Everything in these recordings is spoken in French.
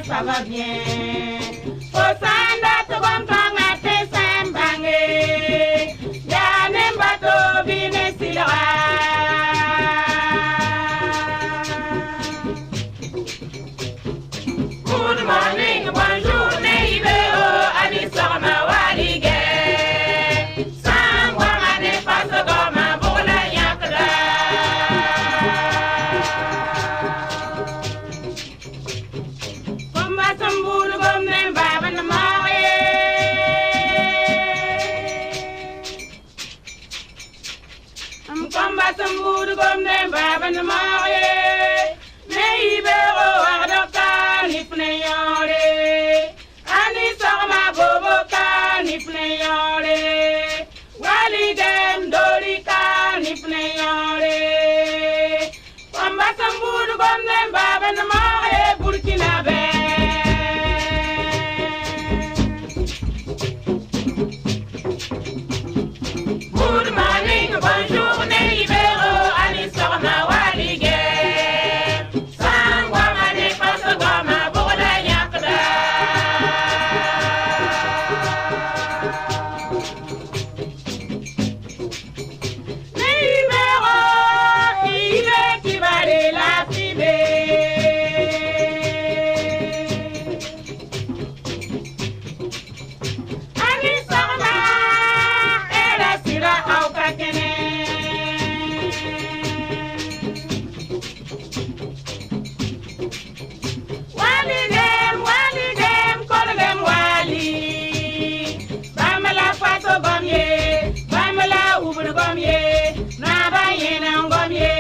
Ça va bien. Osanda tobamtanga te sambange. Yane mbato bine silra. Good morning, bonjour, neibeo, anisama walige. Sangwa mane paso goma bola yakda. Samburu gomne baba na mare. Komba samburu gomne baba na mare. Neibero ardoka nifne yore. Ani sarma boboka nifne yore. Walidem dorika nifne yore. Komba samburu gomne baba na mare. Burkina be. Good morning, bonjour, neibero, anisama walige. Sangwa mane paso goma bola yakda. Neibero, il est qui va de la fibe. Anisama. Walidem, kolgem wali. Bamela fato gomye, bamela ubun gomye. Naba yena gomye,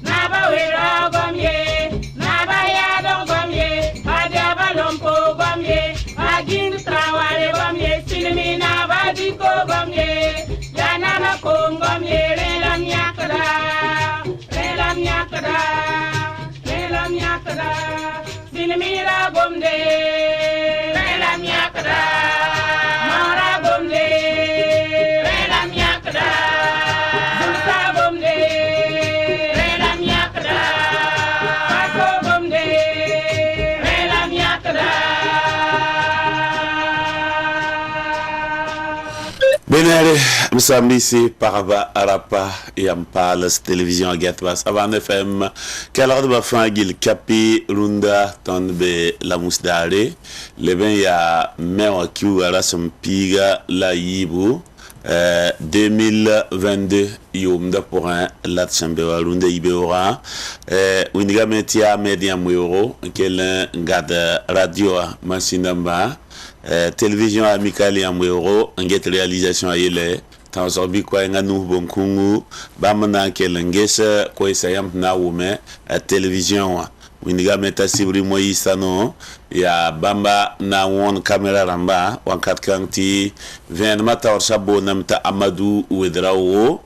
naba wera gomye, naba yado gomye, adiaba lompo gomye, agin trawale gomye, silmi naba diko gomye, yanana kom gomye, relam yakda, relam yakda, relam yakda. Sinimira gomde, relam yakda. Mara gomde, relam yakda. Zulta gomde, relam yakda. Paso gomde, relam yakda. Benere msamisi paraba arapa yampalas television agatwas avant FM kalard ba fangil kapi runda tonbe la musdare leben ya mewa kiu arasam piga la yibu 2022 yomda pour un lat chambewa runda ibeora windiga metia media mwero kel ngada radio masinamba télévision amicale en euro nget réalisation ayele tansorbi kwa nganu bonkungu bamana kelengesa kwa sayam na wume télévision windiga meta sibri moyisano ya bamba na won camera ramba wankat kanti ven mata orsabo namta Amadou Wedrawo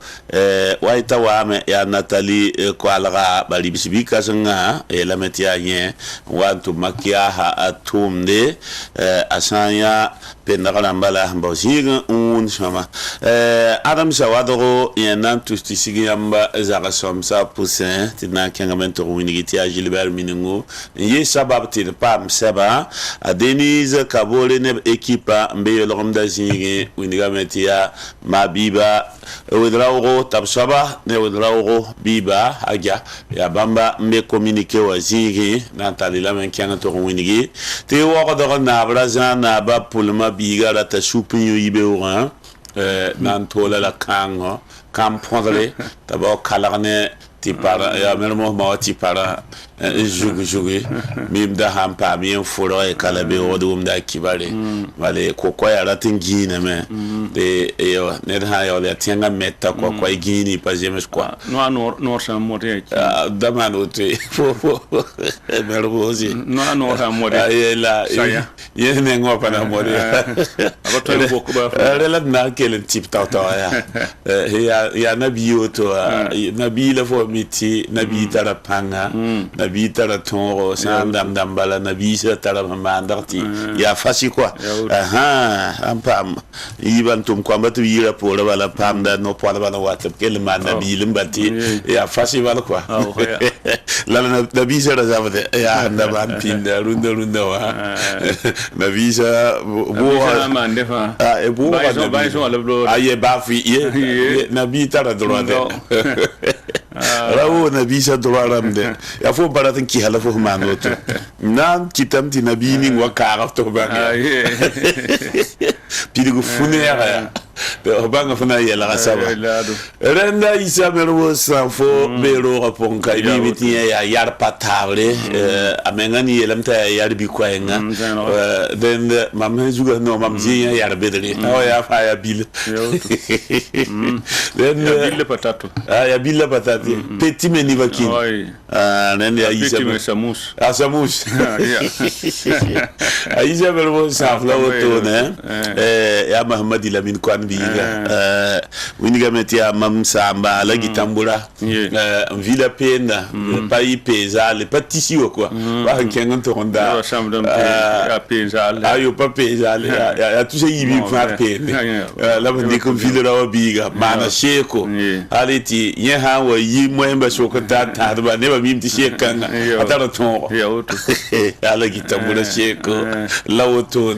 waita wame ya Nathalie kwalga bali bisibika sanga la metia yen wantu makia ha atumde asanya pendagalambala ba ziga un shama adam shawadoro yanan tusti sigiyamba zaka somsa poussin tina kengamento winigiti a Gilbert Miningo ye sabab til pam seba a Denise Kabole ne ekipa mbe lomda zigi winigameti ya mabiba wedrawo tabsaba ne wedrawo biba haja ya bamba mbe communiquer wa zigi na talila men kengato winigi te waqada na braza na ba pulma biga la ta supinyo yibe oran nan tola la kango kam pondre tabo kalane ti para ya mermo ma ti para jugu mim da ham pa bien furo e kala be wodum da kibare wale ko ko ya ratin gine me de yo ne ha yo le tianga meta ko ko gini pa jemes quoi no sam mote da mano te mermosi no sam mote ye la ye ne ngopa na mori abato ko ko ba relat na kelen tip ta ya nabi oto nabi la fo miti nabi tara panga nabi tara tongo sandam dambala nabi sa tara mandarti ya fasi quoi ampam iban tum kwa mbatu yira pola bala pamda no pola bala whatsapp kel man nabi limbati ya fasi bala quoi la nabi sa razavade ya ndaban pinda runda wa nabi sa bo man defa bo aye bafi ye nabi tara droite rawo nabi sa droiram de ya fo baratin ki hala fo manoto nan kitam ti nabi ni wa karafto banga pidigu funera de banga funa yela rasaba renda isa merwo sanfo bero raponka ibiti ya yar patable amengani yelamta yar bi kwaenga den mamma juga no mamji ya yar bedri o ya fa ya bil den bil patato ya bil patati petit meni vakin nen ya isa samus samus isa merwo sanfla woto ne ya Muhammad Lamin Kwan biga winiga metia mam samba la gitambura villa pena pai pesale patisi quoi ba kengan to onda ya pesale ayo pa pesale ya tu sei bi fa pene la bandi ko villa rawa biga mana sheko aliti ye ha wa yi moemba shokota ta ba ne ba mimti shekan atara to ya oto ala gitambura sheko la oto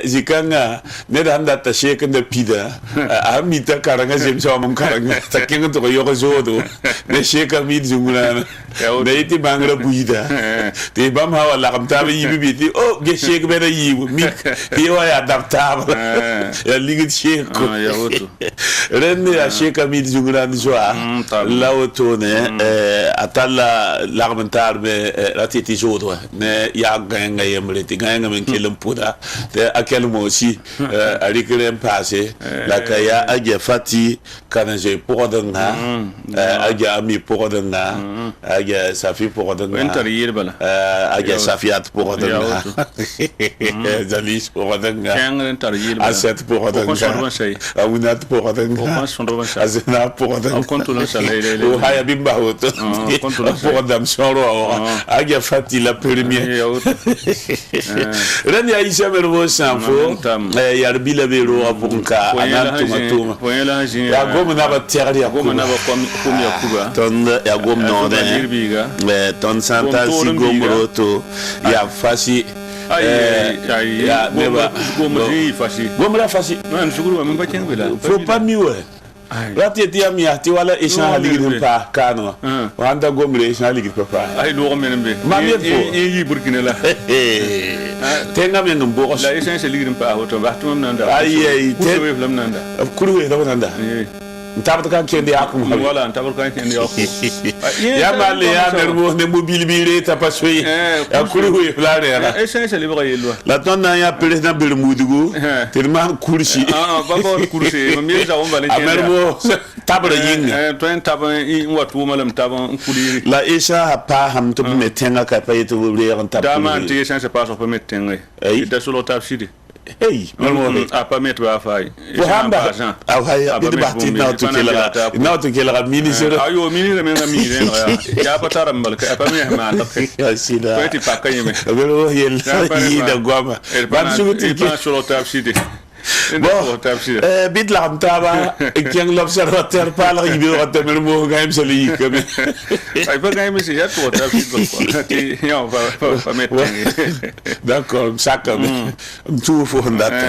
zikanga ne da anda ta shekan da pida amita karanga jemso mam karanga takenga to yo zodo ne sheka mid jungula ne iti bangra buida te bam hawa la kamta yibi biti o ge shek bena yibu mi yo ya adaptable ya ligit sheko ya oto renne ya sheka mid jungula njoa la oto ne atala la commentar be ratiti zodo ne ya ganga yemre ti ganga men kelum puda te akel mo si arikrem passé la kaya aja fati kana je porodanga aja ami porodanga aja safi porodanga entar yirbala aja safiat porodanga zalis porodanga kang entar yirbala aset porodanga awunat porodanga azena porodanga kontulan salele o haya bimba hoto porodam soro aja fati la première rani aisha mervo sanfo yarbila bero apunka tuma ya gom na ba terri ya gom na ba kom ya kuba ton ya gom no de ton santa si gom roto ya fasi ya neba gom ji fasi gom la fasi man suguru wa mba kengela faut pas mieux rati ti am ya ti wala isha haligin pa kano wanda gom le isha haligin pa ay do menembe ma bien fo yi burkina la tenga men ngbo la isha haligin pa hoto waxtu nanda ay te lam nanda kurwe da nanda ntabata kan kende akum wala ntabata kan kende akum ya male ya merbo ne mobile bire ta pasoi ya kurwe flare ya isha libre yelwa la tonna ya president bermudugo tellement kursi baba kursi mi za on valen merbo tabra yin to en taban watu malam taban kuliri la isha pa ham to metenga ka pa yeto bire on tab dama ti isha se paso pa metenga da solo tab sidi hey malmo a pas mettre ba fay Wahamba away bi bahti na to kela ministre ayo ministre men ga ministre ya patara mbalka apa me ma ya sida ko ti pakay me belo yel yi da goma ban suguti ki sur l'obside bon bit la mtaba keng l'observateur parle il veut retenir le mot gaim sali comme ay pas gaim c'est ya to ta fi quoi ti yo va mettre d'accord ça comme tout faut ndata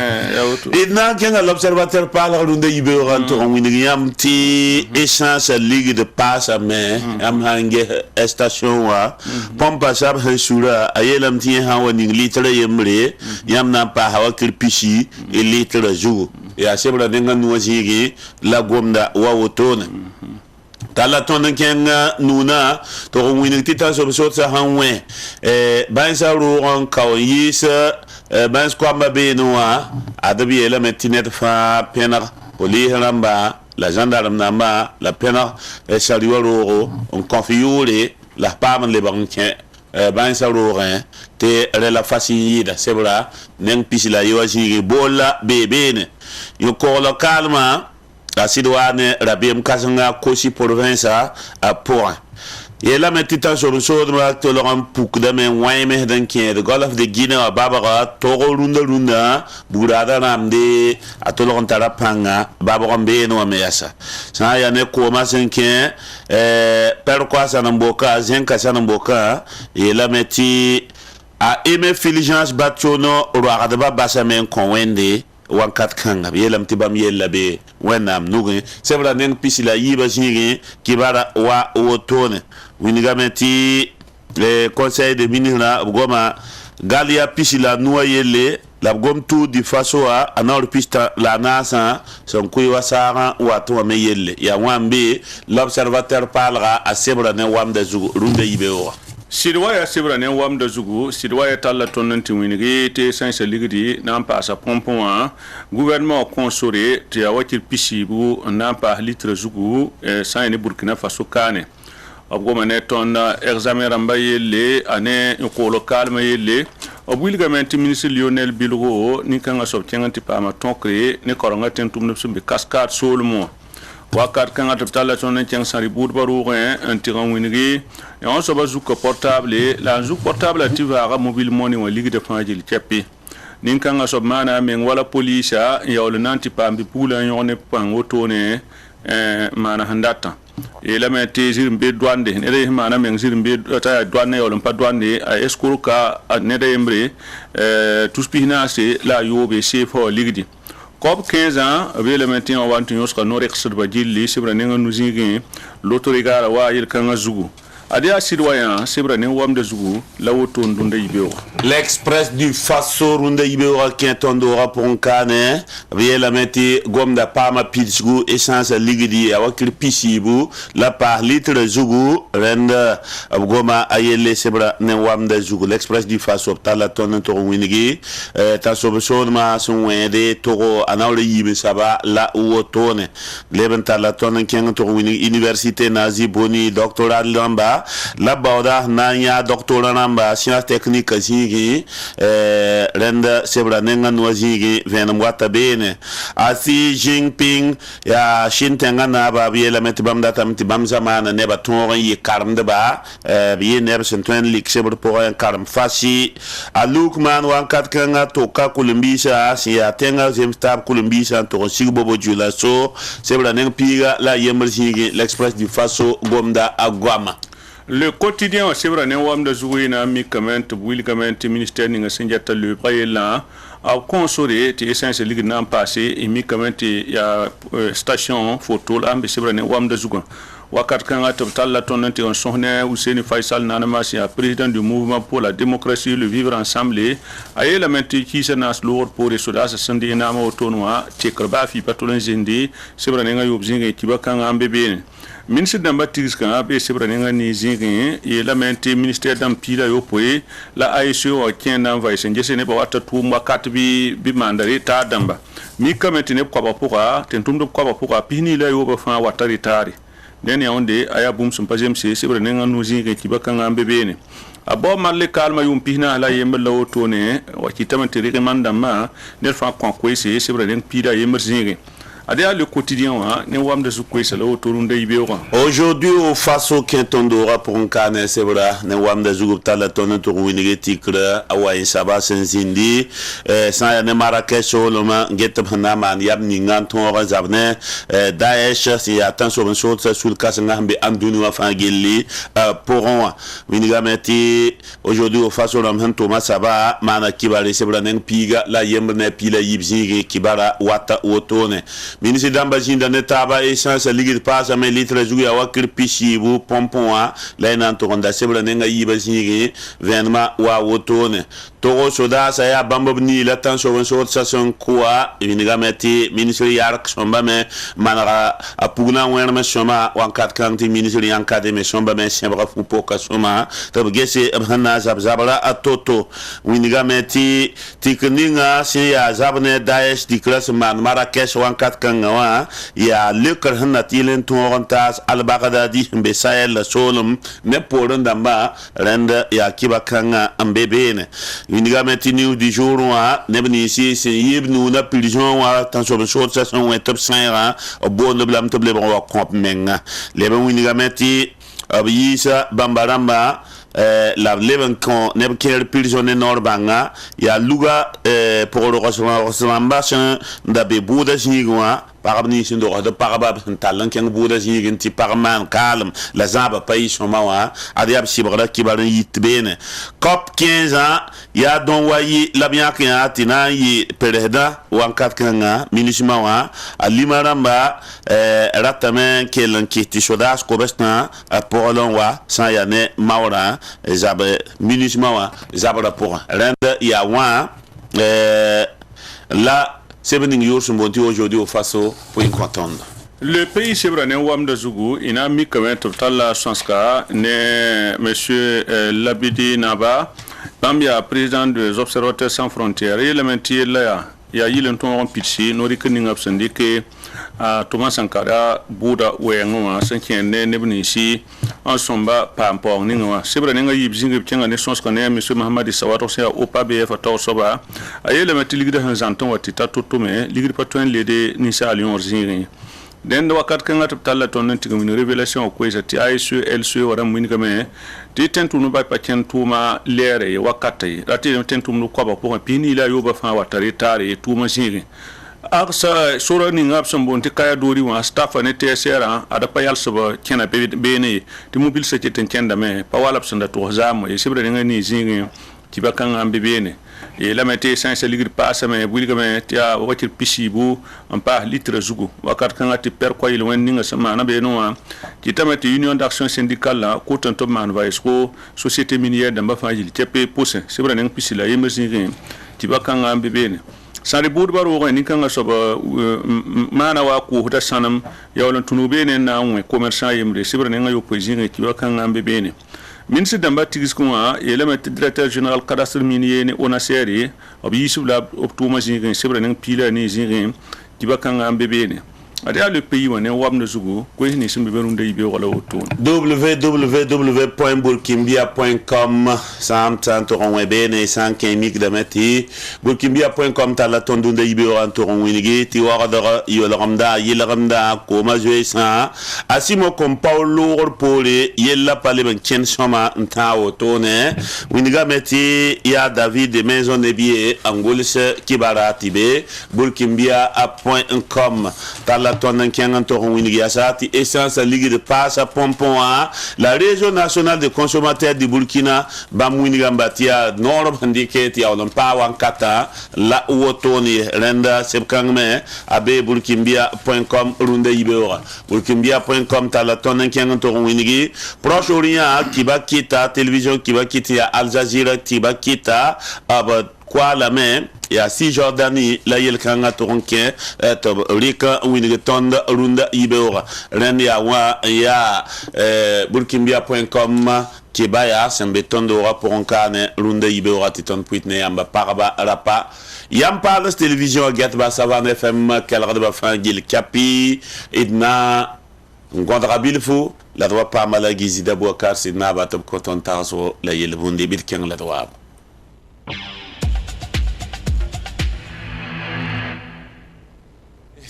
et na keng l'observateur parle runde il veut rentrer en winigam ti essence ligue de passe à main am hange station wa pompa sab sura ayelam ti ha woni litre yemre yam na pa hawa kirpishi et litre jour et à sebra denga nuwajigi la gomda wa wotona tala tona kenga nuna to wini tita so sa hanwe ban sa ro on kawisa ban skwamba be noa adabi ela metinet fa penar poli ramba la gendarme namba la penar saliwaro on confiure la pam le banque ban sa ro te rela fasiyida sebra neng pisila yoji bola bebene yo ko localement asidwane rabiem kasanga kosi province a point et la metita sur le sod ma to loram puk da men wayme dan ki de golf de Guinée a babara to runda burada namde atolon tarapanga babara be no meyasa sa ya ne ko ma senke per quoi ça n'amboka zenka ça n'amboka et la meti a aimé Fulgence Bationo roi de basamen konwende wankat kanga yelam tibam yella be wenam nugi sebra nen pisila yiba jingi kibara wa wotone winigamenti le conseil de ministre goma galia pisila noyele la gom tout di faso a anor pista la nasa son kuy wasara wato me yelle ya wambe l'observateur parlera à sebra nen wamde zugu runde yibewa sidwaya sibra ne wam da zugu sidwaya talla tonanti winigi te sansa ligidi nan pa sa pompon gouvernement consoré te awakir pisibu nan pa litre zugu san ni Burkina Faso kane abgoma ne ton examen ramba yelle ane ko local ma yelle obligament ministre Lionel Bilgo ni kanga sob tianganti pa ma tonkre ne koronga tentum no sumbi cascade solmo wakat kan ataptala son tiang sari bout barourin un tiran winigi et on se bazouka portable la zouk portable ativa mobile money wa ligue de fanjil chepi nin kan sob mana men wala police ya wala nanti pambi pula yone pan otone mana handata et la mette zirmbe douane ne re mana men zirmbe ta douane wala pa douane a escroka ne de embre tous pinase la yobe chef ligue Cop 15 ans, avec le maintien en Wantinos, qu'on aurait que ce soit dit, c'est vrai, nous y l'autorité wa il kanga zugu. Adia citoyen, c'est vrai, nous avons des zougou, là où on donne ibéo. L'Express du Faso runde ibéo qui est en dehors pour un cane, avec la métier gomme de Parma Pilsgou, essence ligidi, avec le pisibu, la par litre zougou, rende goma ayele sebra ne wam de zougou. L'Express du Faso, tala tonne toro winigi, ta sobeson ma son wende toro anaule yibe saba la où tonne. Leben tala tonne qui est toro winigi, université nazi boni, doctorat lamba. La bauda nanya doctora namba science technique zigi renda sebra nenga nwazigi venam wata bene asi Jinping ya shintenga na ba biela metibam data mitibam zamana ne ba ton yi karm de ba biye ne sentwen lik sebra pour un karm fasi alukman wan kat kanga toka kulumbisa ya tenga zemstab kulumbisa to sigbobo jula so sebra neng piga la yemer zigi l'Express du Faso gomda agwama. Le quotidien, c'est vrai, nous avons joué dans le ministère de l'Ingénieur le Braille-là, a consolé, c'est essentiel, il n'a pas passé, et il y a station photo, là, c'est vrai, nous avons joué. Wakat Kanga Total la tonante en sonne Ousseini Faisal Nanamasi, président du mouvement pour la démocratie, le vivre ensemble, aye la menti qui se nas lourd pour les soldats, sandi nama autonoa, tchekrba fi patolan zindi, sebranenga yobzinga kibakanga ambebe. Ministre d'Ambatis kan abe sebranenga ni zingi, et la menti ministère d'Ampila yopoe, la ASO kien nan va esengese ne ba wata tumba katbi bi mandari ta damba. Mi kamenti ne kwa bapura, tentumdo kwa bapura, pini la yoba fa watari tari. Deni onde aya boom sumpazem se sebra nenga nuzi ke kibakanga mbebene abo marle kalma yum pihna la yember la otone wa kitama tere mandama ne fa kon kwese c'est vrai den pida yember zingi. Le quotidien, aujourd'hui au Faso Kentondora pour un cane c'est vrai ne wam de zugupta la tonne to winige tikra awai saba senzindi sa ne Marrakech loma get bana man yab ningan ton razabne Daesh si attention sur sur le cas ngambe andunu afa gelli pourron winiga meti aujourd'hui au Faso lom Thomas saba mana kibale c'est vrai nen piga la yemne pila yibzingi kibara wata otone ministre d'ambassade de Taba essence ligue passe mais litre jouer à wakir pishibu pompon la nan to onda sebra nenga yiba singi venma wa wotone toro soda sa ya bambobni la tension so sa son quoi iniga meti ministre yark somba me manara apugna werma soma wan kat kanti ministre yankade me somba me sembra fu poka soma to gese abhana zabzabra atoto iniga meti tikninga si ya zabne Daesh di classe man Marrakech wan kat kanga ya lekar hanna tilen tuorantas al-Baghdadi mbe Sahel solum ne poron damba renda ya kiba kanga ambebene uniga metini du jour wa ne bni si se yibnu na prison wa tension so sa son wa top 5 bon de blam toble bon wa komp menga le ben uniga meti abisa bambaramba la leven kon ne ker prisonnier norbanga ya luga pour le restaurant da be buda jigwa parabni sindo de parabab talan ken buda jigin ti parman calme la zaba pays somawa adiab sibra kibar yitbene cop 15 ans ya don wayi la bien que tina yi pereda wankat kanga minisma wa alimaramba ratamen kelen kiti sodas ko besna pour l'onwa sans yane maura zabe minisma wa zabra pour rende ya wa la Sevening jours aujourd'hui au Faso pour y contendre. Le pays sébrané Wam de Zougou, il a mis comme un total la chance ne monsieur Labidi Naba, Bambia, président des Observateurs sans frontières, et le métier là, il y a eu longtemps en pitchi, nous reconnaissons absendé que Thomas Sankara, Bouddha Ouengoa, Saint-Kiené, Nebnissi, en somba, Pampong, Ningoa, Sebraninga Yibzing, Tianga, naissance qu'on est, monsieur Mohamed Sawato, c'est au PABF à Torsoba, aïe le métier ligue de Hanzanton, à Tita Totome, ligue de Patoine, l'aider, Nissa Lyon, Zingri. Den da wakat kan atap talla ton nanti gam une révélation ko ti ay su el su waram min game ti tentu no bay patien tuma lere wakatay rati tentu no ko ba ko pini la yoba fa watare tare tuma jiri aksa sura ni ngap son ti kaya dori wa staff ne tsera ada payal soba kena bene ti mobil se ten kenda me pa wala psanda to zamo e sibre ngani jiri ti bakan ambe bene et la météo sans se ligre pas mais bu ligame tia watir pishibu en pas litre zugu wakat kan ati per ko il wen ninga sama na be no ti tamati union d'action syndicale la ko ton to man va esco société minière d'amba fajil tepe pousse c'est vrai nang pisila yemersin ti bakan ambe bene sare boud baro ko ni kan so ba mana wa ko huta sanam yawlan tunu bene na on commerçant yemre c'est vrai nang yo poisin ti bakan ambe bene Ministre d'Amba Tigiskouma, et le directeur général cadastre minier ne onaseri, obisub la optoma zingin, sebrening pila ni zingin, qui va quand un bébé. Adia le pays où on est wam de Zougou, quoi ni simbe berunde ibe wala auto. www.burkimbia.com sam tantoron webene san kemik de meti burkimbia.com tala tondunde ibe antoron winigi ti wara yolamda yelamda ko majwe sa asimo kom paulo pole yella pale ben chen soma nta otone winiga meti ya David de maison de billets angolse kibaratibe burkimbia.com tala ton kiangantoron winigi asati essence ligue de passe pompon la région nationale des consommateurs du Burkina bamwiniga mbatia nord handike ti awon pa wankata la wotoni renda sepkangme abe burkimbia.com runde ibeora burkimbia.com tala ton kiangantoron winigi proche orient kibakita télévision kibakita Al Jazeera kibakita aba quoi la main il y a 6 Jordanie la yel kanga toronke to rika winige tonda runda ibeora ren ya wa ya burkimbia.com kibaya sembe tondo rapport onkane runda ibeora titon puitne yamba paraba rapa yam parle télévision gatba savan fm kala de ba fangil kapi idna ngontra bilfo la doit pas mal gizi da Boubacar Sidna ba tab ko ton taso la yel bundi bit ken la doa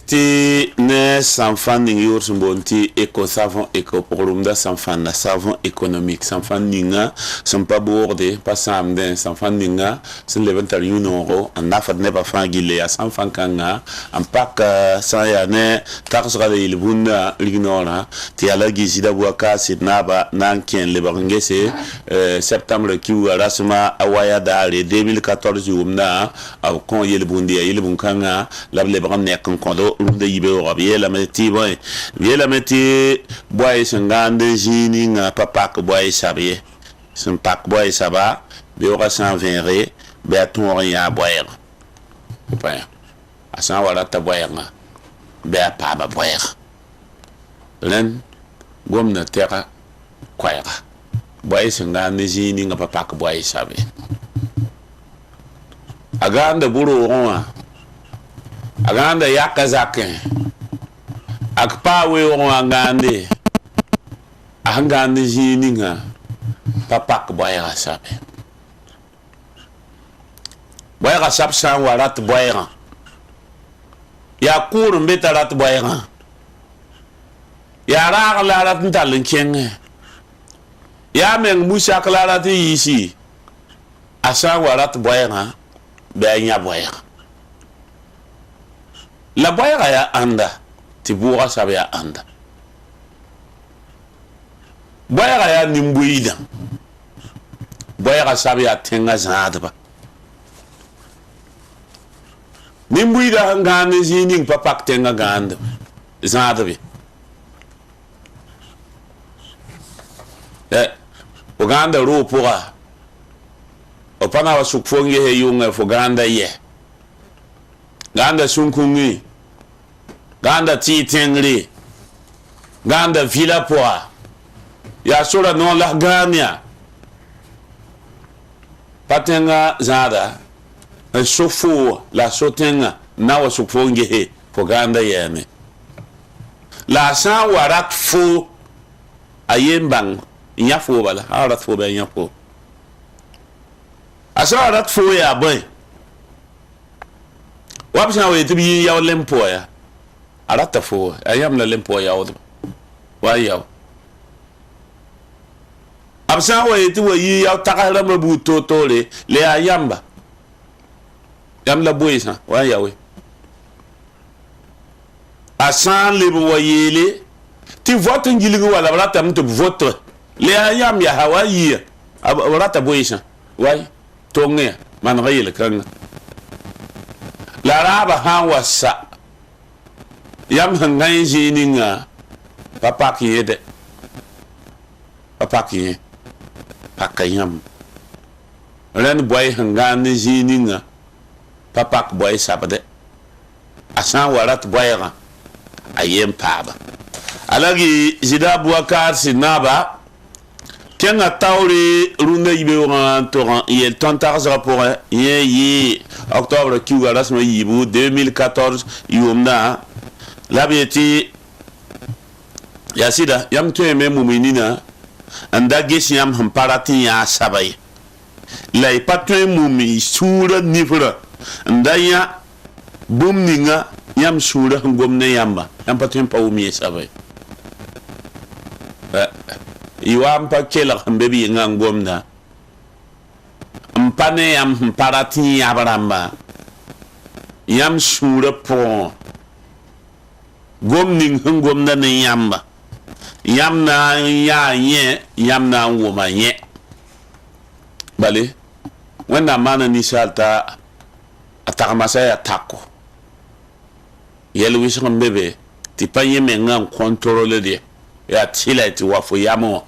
ti ne sanfan ning yor sumbonti eco savon eco problème sanfan na savon économique sanfan ninga sont pas bordé pas samden sanfan ninga sen leventar yunoro en afad ne pas fangile ya sanfan kanga en pak sa ya ne taxra de ilbunda lignora ti ala gizida Boubacar Sidna ba nanken le bangese septembre ki rasma awaya dare 2014 yumna aw kon yelbundi yelbun kanga lable bang ne kon kondo de yibe o biela meti boy biela meti boy sangande jini nga papa ko boy sabie son pak boy saba be o 120 re be aton ya boy pa asan wala ta boy nga be pa ba boy len gomna tera kwayra boy sangande jini nga papa ko boy sabie aganda buru ronwa aganda yakazake akpa we o ngande angande jininga papa ko boyra sabe boyra sab san warat boyra ya kur mbetarat boyra ya ra la rat ntalin kenge ya men musa klara ti yisi asan warat boyra be nya boyra la boyra ya anda ti buura sabe ya anda boyra ya nimbuida boyra sabe ya tenga zadba nimbuida ngane zining papak tenga ganda zadbe Uganda ro pura opana wa sukfonge he yunga fo ganda ye ganda sunkungi ganda titengri ganda vila poa ya sura non la gania patenga zada sofu la sotenga na wa sukfonge he fo ganda yene la san warat fo ayembang nya fo bala arat fo be nya fo asa arat fo ya boy wabsa we tibi ya lempo ya arata fo ayam la lempo ya wa ya absa we tibi ya takala mabuto tole le ayamba yam la boysa wa ya we asan le boyele ti vote ngilingu wala rata mto vote le ayam ya hawaii rata boysa wai tonge man rayel kan la raba han wasa yam hangan jininga papa kiyede papa kiye pakayam ren boy hangan jininga papa boy sabade asan warat boyra ayem paba alagi jida Boubacar Sidna ba kenga tawri runda yibe wan toran yel tontar rapport yi octobre ki wala rasma yibu 2014 yumna labeti yasida yam to me muminina anda gesi yam hamparatin ya sabai lay patwe mumi sura nifra ndaya bumninga yam sura ngomne yamba yam patwe pawmi sabai iwam pa kela mbebi ngangomna mpane yam mparatin ya baramba yam sura po gomning ngomna ne yamba yamna ya nye yamna woma nye bale wanda mana ni salta atakamasa ya tako yelu wishan bebe ti panye mengan contrôler de ya tila ti wafo yamo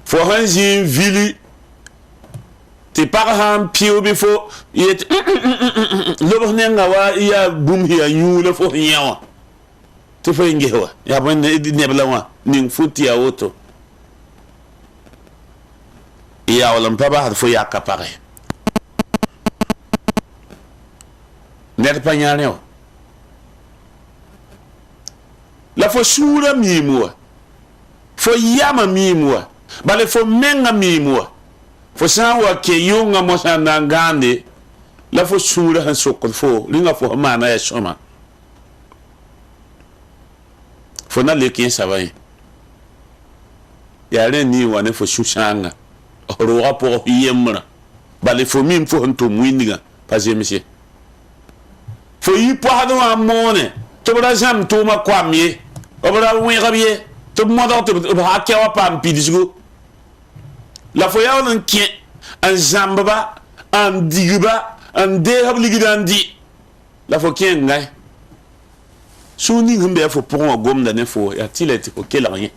fo hanji vili ti parham pio befo yet lobnenga wa ya bumhi ya yule fo nyawa ti fo ngewa ya bon ne bla wa ning futi ya auto ya wala mpaba fo ya kapare net panyane la fo sura mimwa fo yama mimwa bale fo menga mimwa fo sawa ke yonga mo sanangande la fo sura han sokol fo linga fo mana ya shoma fo na lekin sabai ya ren ni wane fo shushanga ro rapport yemra bale fo mim fo nto mwindiga pazemisi fo yi pahado amone to bra jam to ma kwamye obra wi gabiye to modo to ha kyawa pam pidisgo la fo yaw nan kien an jamba an digba an de habligidan di la fo kien ngai suni ngumbe fo pour gomda ne fo ya tileti ko kela rien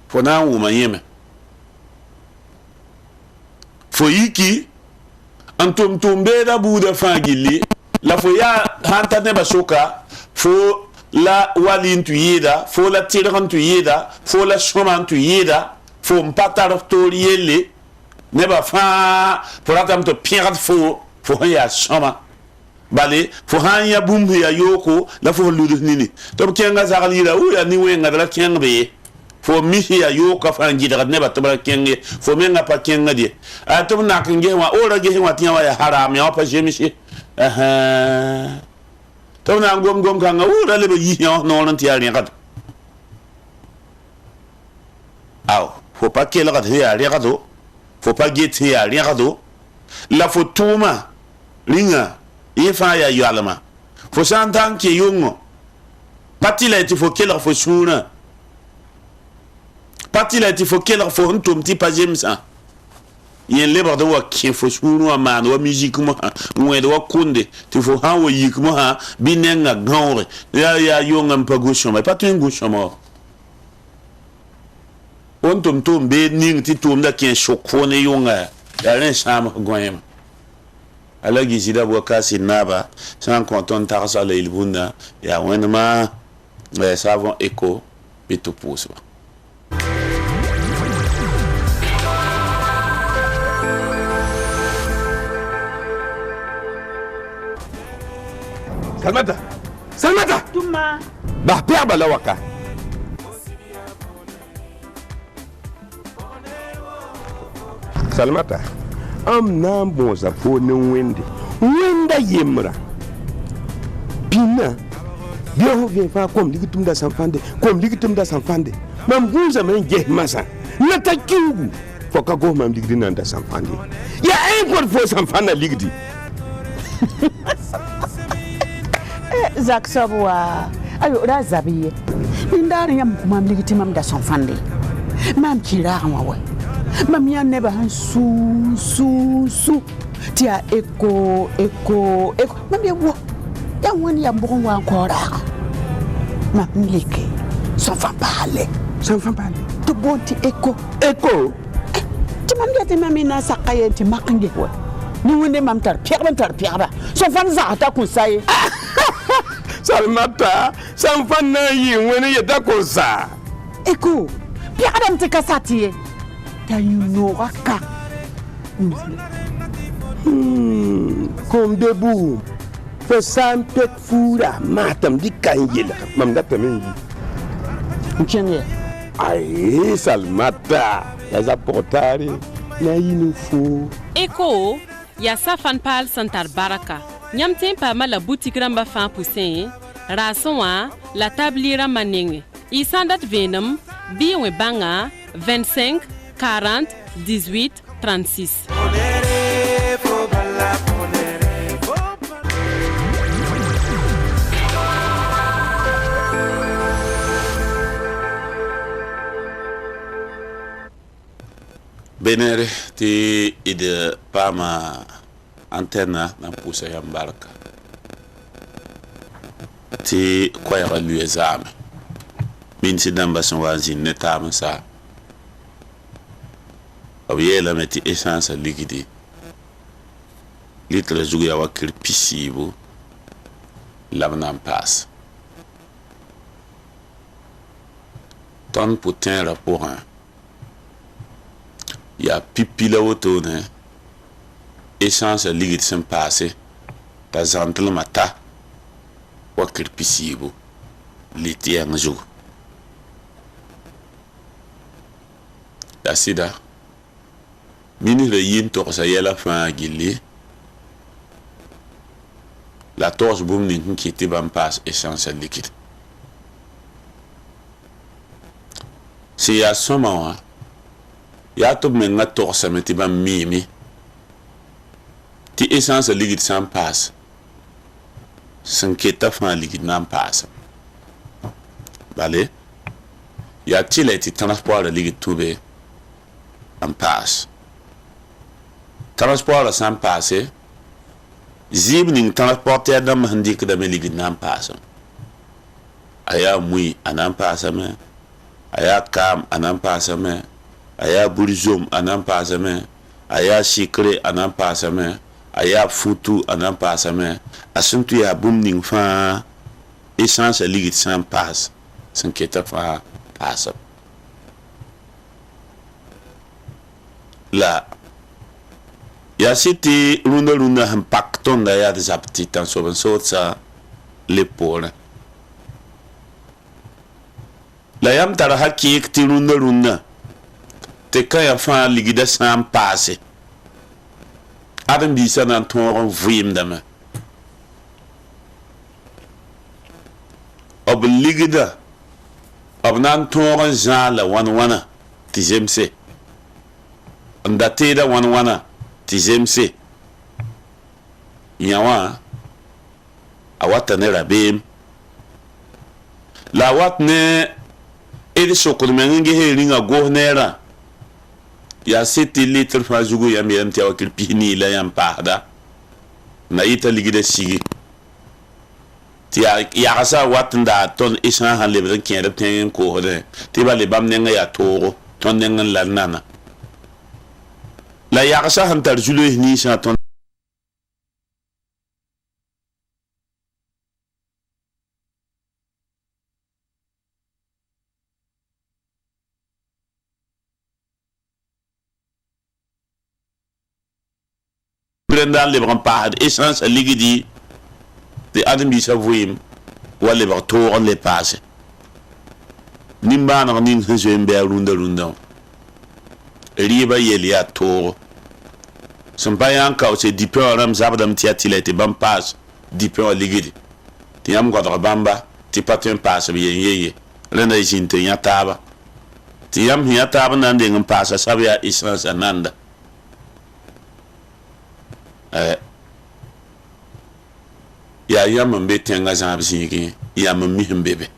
fo na wu mayeme fo yiki antum tumbe da buda fangili la fo ya hanta ne basoka fo la walin tu yeda fo la tiran tu yeda fo la shoman tu yeda fo mpatar to yele ne ba fa pour atam to pirat fo ya shoma bale fo hanya bum ya yoko la fo ludu nini to kenga zagalira u ya ni wenga la kenga be fo mihi ya yoka fangi daga ne ba to ba kenge fo menga pa kenga di a to na kenge wa ora ge wa tiya wa ya haram ya pa jemishi to na gom kan ora le ba yi no non tiya ri kat aw fo pa ke la kat ya ri kat do fo pa ge ti ya ri kat do la fo tuma ringa ifa ya yalama fo santan ke yongo patila ti fo ke la fo shuna parti la ti fo kela fo ntum ti pa jemsa yen lebar de wa ki fo shuru wa man wa musique mo ngwe de wa kunde ti fo ha wa yik mo ha binenga gawre ya yonga mpa gusho ma pa tu ngusho mo ontum tum be ning ti tum da ken shokfo ne yonga ya ren sham goyem ala gizida bo kasi naba sans content tarsa le ilbunda ya wenma savon eco bitu pousse. Salmata Tuma bah père balawaka Salmata am nam bonza fo ne wenda yemra bina bio vient fa comme ligitum da sanfande mam gunza men je masa nata kiugu fo ka go mam ligdi nan da sanfande ya import fo sanfana ligdi Zak sabwa ayo razabiye ndari yam mam ligiti mam da sanfande mam kira amawe mam ya neba han su tia eko mam ya wo ya woni ya mbon wa nkora mam liki sanfan parler to bonti eko ti mam ya te mam na sakaye ti makange wa ni wonde mam tar pierre sanfan za ta kun sai Salmata sanfan na yi wani ya dako sa eko pierre te kasati ta yunoraka comme debout fo sampet fura matam di kangela mam data men Mchenge ai Salmata ya za portare na yinu fo Eko ya safan pal santar baraka nyam tempa mala boutique ramba fan poussin rason la tabliera manenge isandat venum biwe banga 25 40 18 36 Benere ti ide pama antena na pusa ya mbaraka ti kwa ya luezame minsi damba son wazi netama sa awiyela meti essence liquide litre zugu ya wakir pisibu labnan passe ton putain rapport ya pipi la woto ne essence liquide sem passé ta zantle mata wakir pisibu litiyang zugu asida ministre yin to sa yela fa gilli la torche boum ni qui était ban passe essentiel liquide si ya soma ya to men na torche meti ban mimi ti essentiel liquide sans passe sans qui ta fa liquide nan passe balé ya tile ti transport de liquide toubé en passe transport sans passer zib ning transporter dam handik da me liquide nan passe aya mui anan passe me aya kam anan passe me aya burzum anan passe me aya sikre anan passe me aya futu anan passe me asuntu ya bum ning fa essence liquide sans passe sans keta fa passe la ya city runda han pakton da ya zapti tan so ban so sa l'épaule la yam tara hakik ti runda te ka ya fa ligida sans passe adam bi sanan ton vim dama ob ligida ob nan ton zala wana ti jemse ndate da wana ti jemse yawa awata ne rabim la wat ne edi sokol mengi heringa go nera ya seti litre fa jugo ya miyam ti awakil pini la yam pada na ita ligide sigi ti ya asa wat nda ton isan han lebren kien ten ko hode ti ba le bam nenga ya toro ton nenga la nana la yakasa han tar julo ni sa ton brendan le bran pad essence ligidi de adam bi savouim wala ba tour le passe nimba na nin hezembe runda riba yelia tour son bayan ka se dipeur ram zabdam tiatile te bam passe dipeur ligidi ti am godra bamba ti patin passe bi yeye lena jinte yataba ti am yataba nan de ngam passe sabia essence ananda ya yam mbe tenga zab zigi yam mi mbebe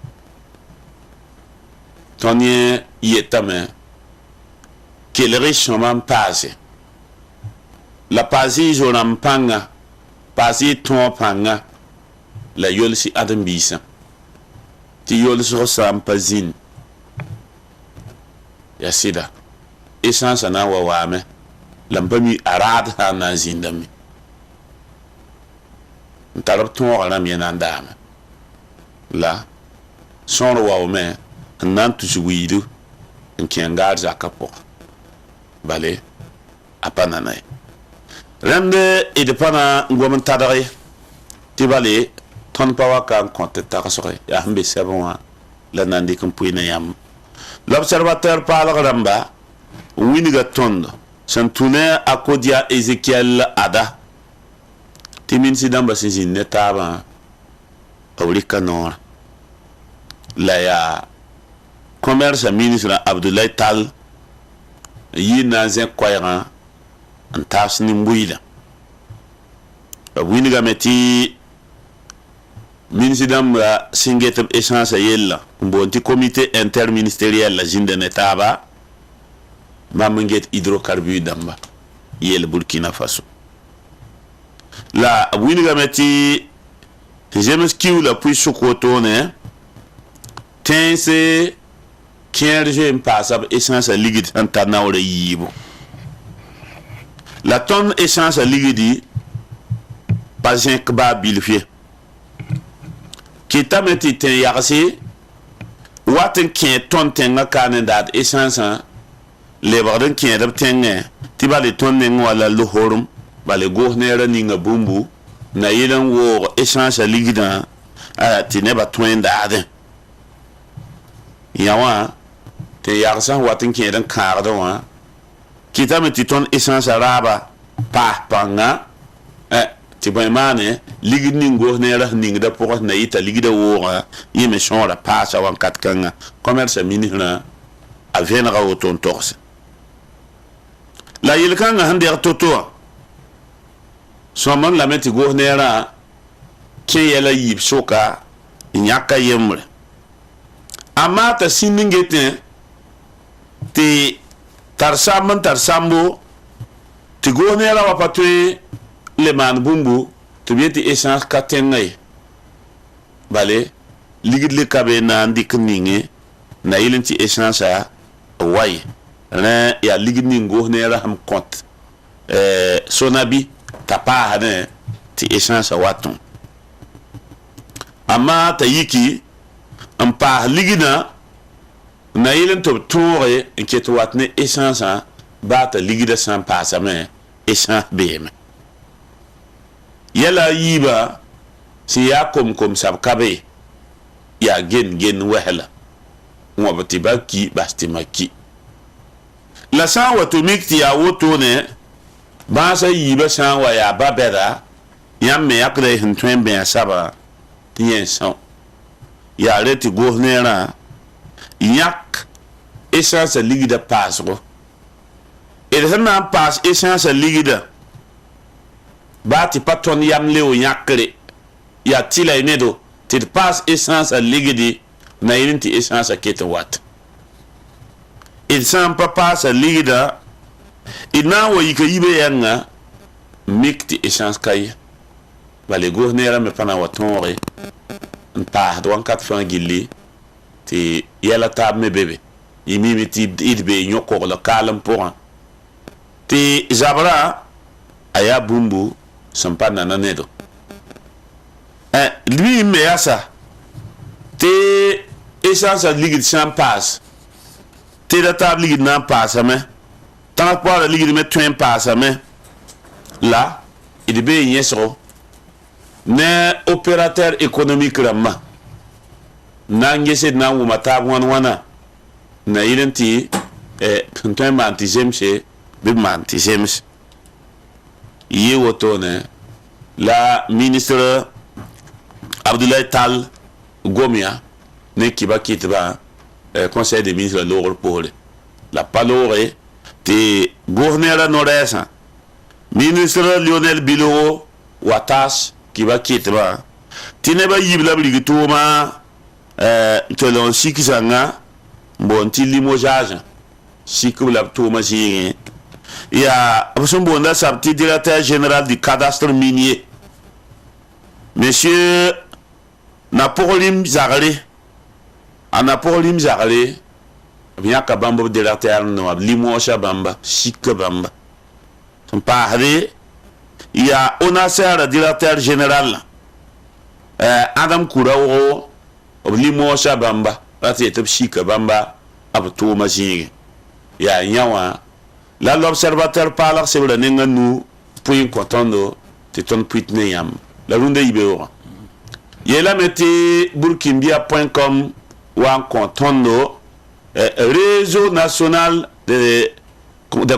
tonye yetame quel richement passé la passé joram panga passé ton panga la yol si adam bisa ti yol so sam pazin ya sida essence na wa me lambami arad ha na zindami ntarab ton ala mi na ndama la son wa me nan tu juidu nkengar zakapo bale apana nay rende e de pana ngom tadare ti bale ton pawa kan konte takasore ya hambe sabon la nandi kum puina yam l'observateur parle ramba winiga tondo santune akodia Ezekiel ada timin sidamba sizin netaba awrika nor la ya commerce ministre Abdoulaye Tal yina zen koyran antas ni mbuila winiga meti ministre damba singet essence yella mbonti comité interministériel la jinde netaba mamanget hydrocarbure damba yel Burkina Faso la winiga meti jemes kiu la puis sokotone tense kierje impasab essence liquide antana ore yibo la tonne essence liquide pas un kba bilfie kita meti ten yarse waten kien ton tenga kanendat essence le barden kien dab tenge tiba le tonne wala lohorum bale go nera ninga bumbu na yelan wo essence liquide ti ne ba tõe n daadẽ yã wã tɩ yag sã n wat n kẽed n kãagdẽ wã kɩtame tɩ tõnd essence raaba paas pãnga tɩ bõe maane ligd ning gos neerã sẽn ningda pʋgẽ sẽn na yɩta ligda woogã yẽ me sõora paasa wãnkat kãngã commerce ministrã a vẽnega woto n togse la yel-kãngã sẽn deg to-to wã sõm n lame tɩ gos neerã kẽ yɛla yiib soka n yãka yembre amma t'a sĩnd n getẽ tɩ tar samb n tar sambo tɩ gos neerã wa pa tõe le maan bũmbu tɩ b yetɩ essence ka tẽngã ye bale ligd le ka be na n dɩk n ninge na yɩl n tɩ essence a wa ye rẽ yaa ligd ning gos neerã sẽn kõt sonabi t'a paasdẽ tɩ essence a wa tõ amma t'a yiki n paas ligdã na yɩl n tɩ b tõoge n ket wat ne essence baa t'a ligdã sã n paasame essence beeme yɛla yiiba sẽn yaa kom-kom sab ka be yaa gen wɛsla wãb tɩ ba ki bas tɩ ma ki la sã n wa tɩ mik tɩ yaa wotone bãasa yiibã sã n wa yaa ba bɛda yãmb me yakda sẽn tõe n bẽ a saba tɩ yẽ são yaa re tɩ gos neerã yãk essence ligda paasgo d sẽn na n paas essence ligda baa tɩ pa tõnd yam leo yãkre yaa tɩ la y nedo tɩ d paas essence ligdi na yɩl n tɩ essence ket n wat d sã n pa paasa ligda d na n wa yika yibe yɛngã mik tɩ essence ka ye bale gos neerã me pa na n wa tõoge n paasd wãnkat fãa gilli tɩ yɛla taab me bebe y mime tɩ d bee yõ-kogla kaalem pʋgã tɩ zabrã a yaa bũmbu sẽn pa nana nedo mim me yasa tɩ essence ligd sã n paas tɩ da taab ligd na n paasame tãg paara ligd me tõe n paasame la d bee yẽsgo ne opérateur économique rãmbã na n gesd na n wʋma taab wãn-wãna na yɩl n tɩ sẽn tõe n maan tɩ zemse bɩ b maan tɩ zems yɩ wotone la ministre Abdoulaye Tall gomya ne kiba kitba conseil des ministres loogr poore la pa loogre tɩ gos neerã no-rɛɛsã ministre Lionel Biloro watas kiba kitba tɩ nebã yib la b rig tʋʋma tɩ n sik zãnga n boond tɩ limogeage sik b la b tʋʋma zɩɩgẽ yaa b sẽn boonda sab tɩ directeur général du cadastre minier monsieur na pʋg rɩm zagre a na pʋg rɩm zagre b yãka bãmb b directeur n wa b limoosa bãmba sika bãmba sẽn paasde yaa onasɛɛra directeur général Adam Kouraogo b limoosa bãmba ra tɩ yetɩ b sika bãmba b tʋʋma zĩigẽ yaa yã wã la l'observateur paalg sebra nengã nu pʋɩ n kõ tõndo tɩ tõnd pʋɩt ne yãmb la rũndã yibeoogã yeelame tɩ burkinbia.com wa n kõ tõndo réseau national des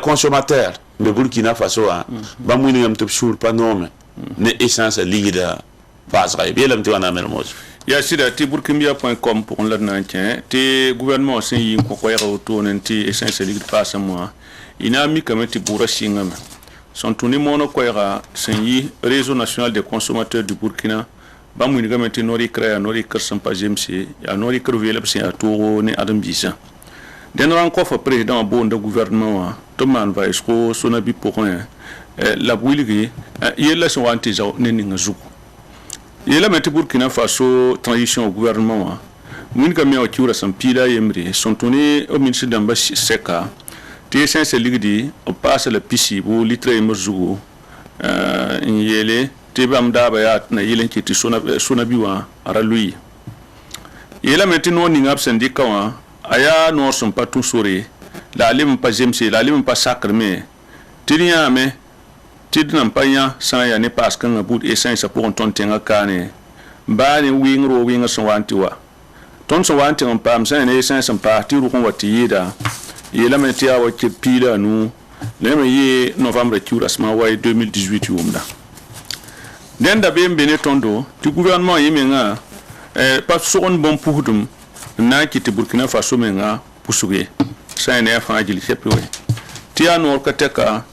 consommateurs de Burkina Faso wã bãmb wingame tɩ b sũur pa noome ne essence ligda paasga ye b yeelame tɩ wa na mermoos ya sida tɩ burkinbia.com pʋgẽ la d na n kẽ tɩ gouvernement sẽn yɩ n kõ koɛɛga wotone tɩ essence ligd paasame wã y na n mikame tɩ bʋʋrã sɩngame sẽn tũ ne moonã koɛɛga sẽn yɩ réseau national des consommateurs du Burkina bãmb wingame tɩ no-rɩkrã yaa no-rɩkr sẽn pa zemse yaa no-rɩkr veelb sẽn yaa toogo ne ãdem-biisã dẽnd rãn kofa président wã boonda gouvernement wã tɩ b maan vaɩsgo sonabi pʋgẽ la b wilgi yella sẽn wa n tɩ zao ne ninga zugu yeelame tɩ Burkina Faso transition au gouvernement wã wingame wã kiuura sẽn piila a yembre sẽn tũ ne b ministre dãmbã sɛka tɩ essence ligdi b paasa la pisiibu litre yembr zugu n yeele tɩ bãmb daaba yaa na yɩl n kɩ tɩ sonabi wã a ra loe yeelame tɩ noor ninga b sẽn dɩka wã a yaa noor sẽn pa tũ sore la a leb n pa zemse la a leb n pa sakrme tɩ d yãame tɩ d nan pa yã sã n yaa ne paas kãngã buud essence pʋgẽ tõnd tẽngã kaane ba ni wing son wanti wa ton son wanti on pam sen ne sen son parti ru kon wati yida yela me tia wa ke pila nu le me ye novembre ki rasma wa 2018 umda den da be mbene tondo ti gouvernement yemenga pas son bon puhudum na ki te Burkina Faso menga pusuge sen ne fa jili chepe we ti anor ka teka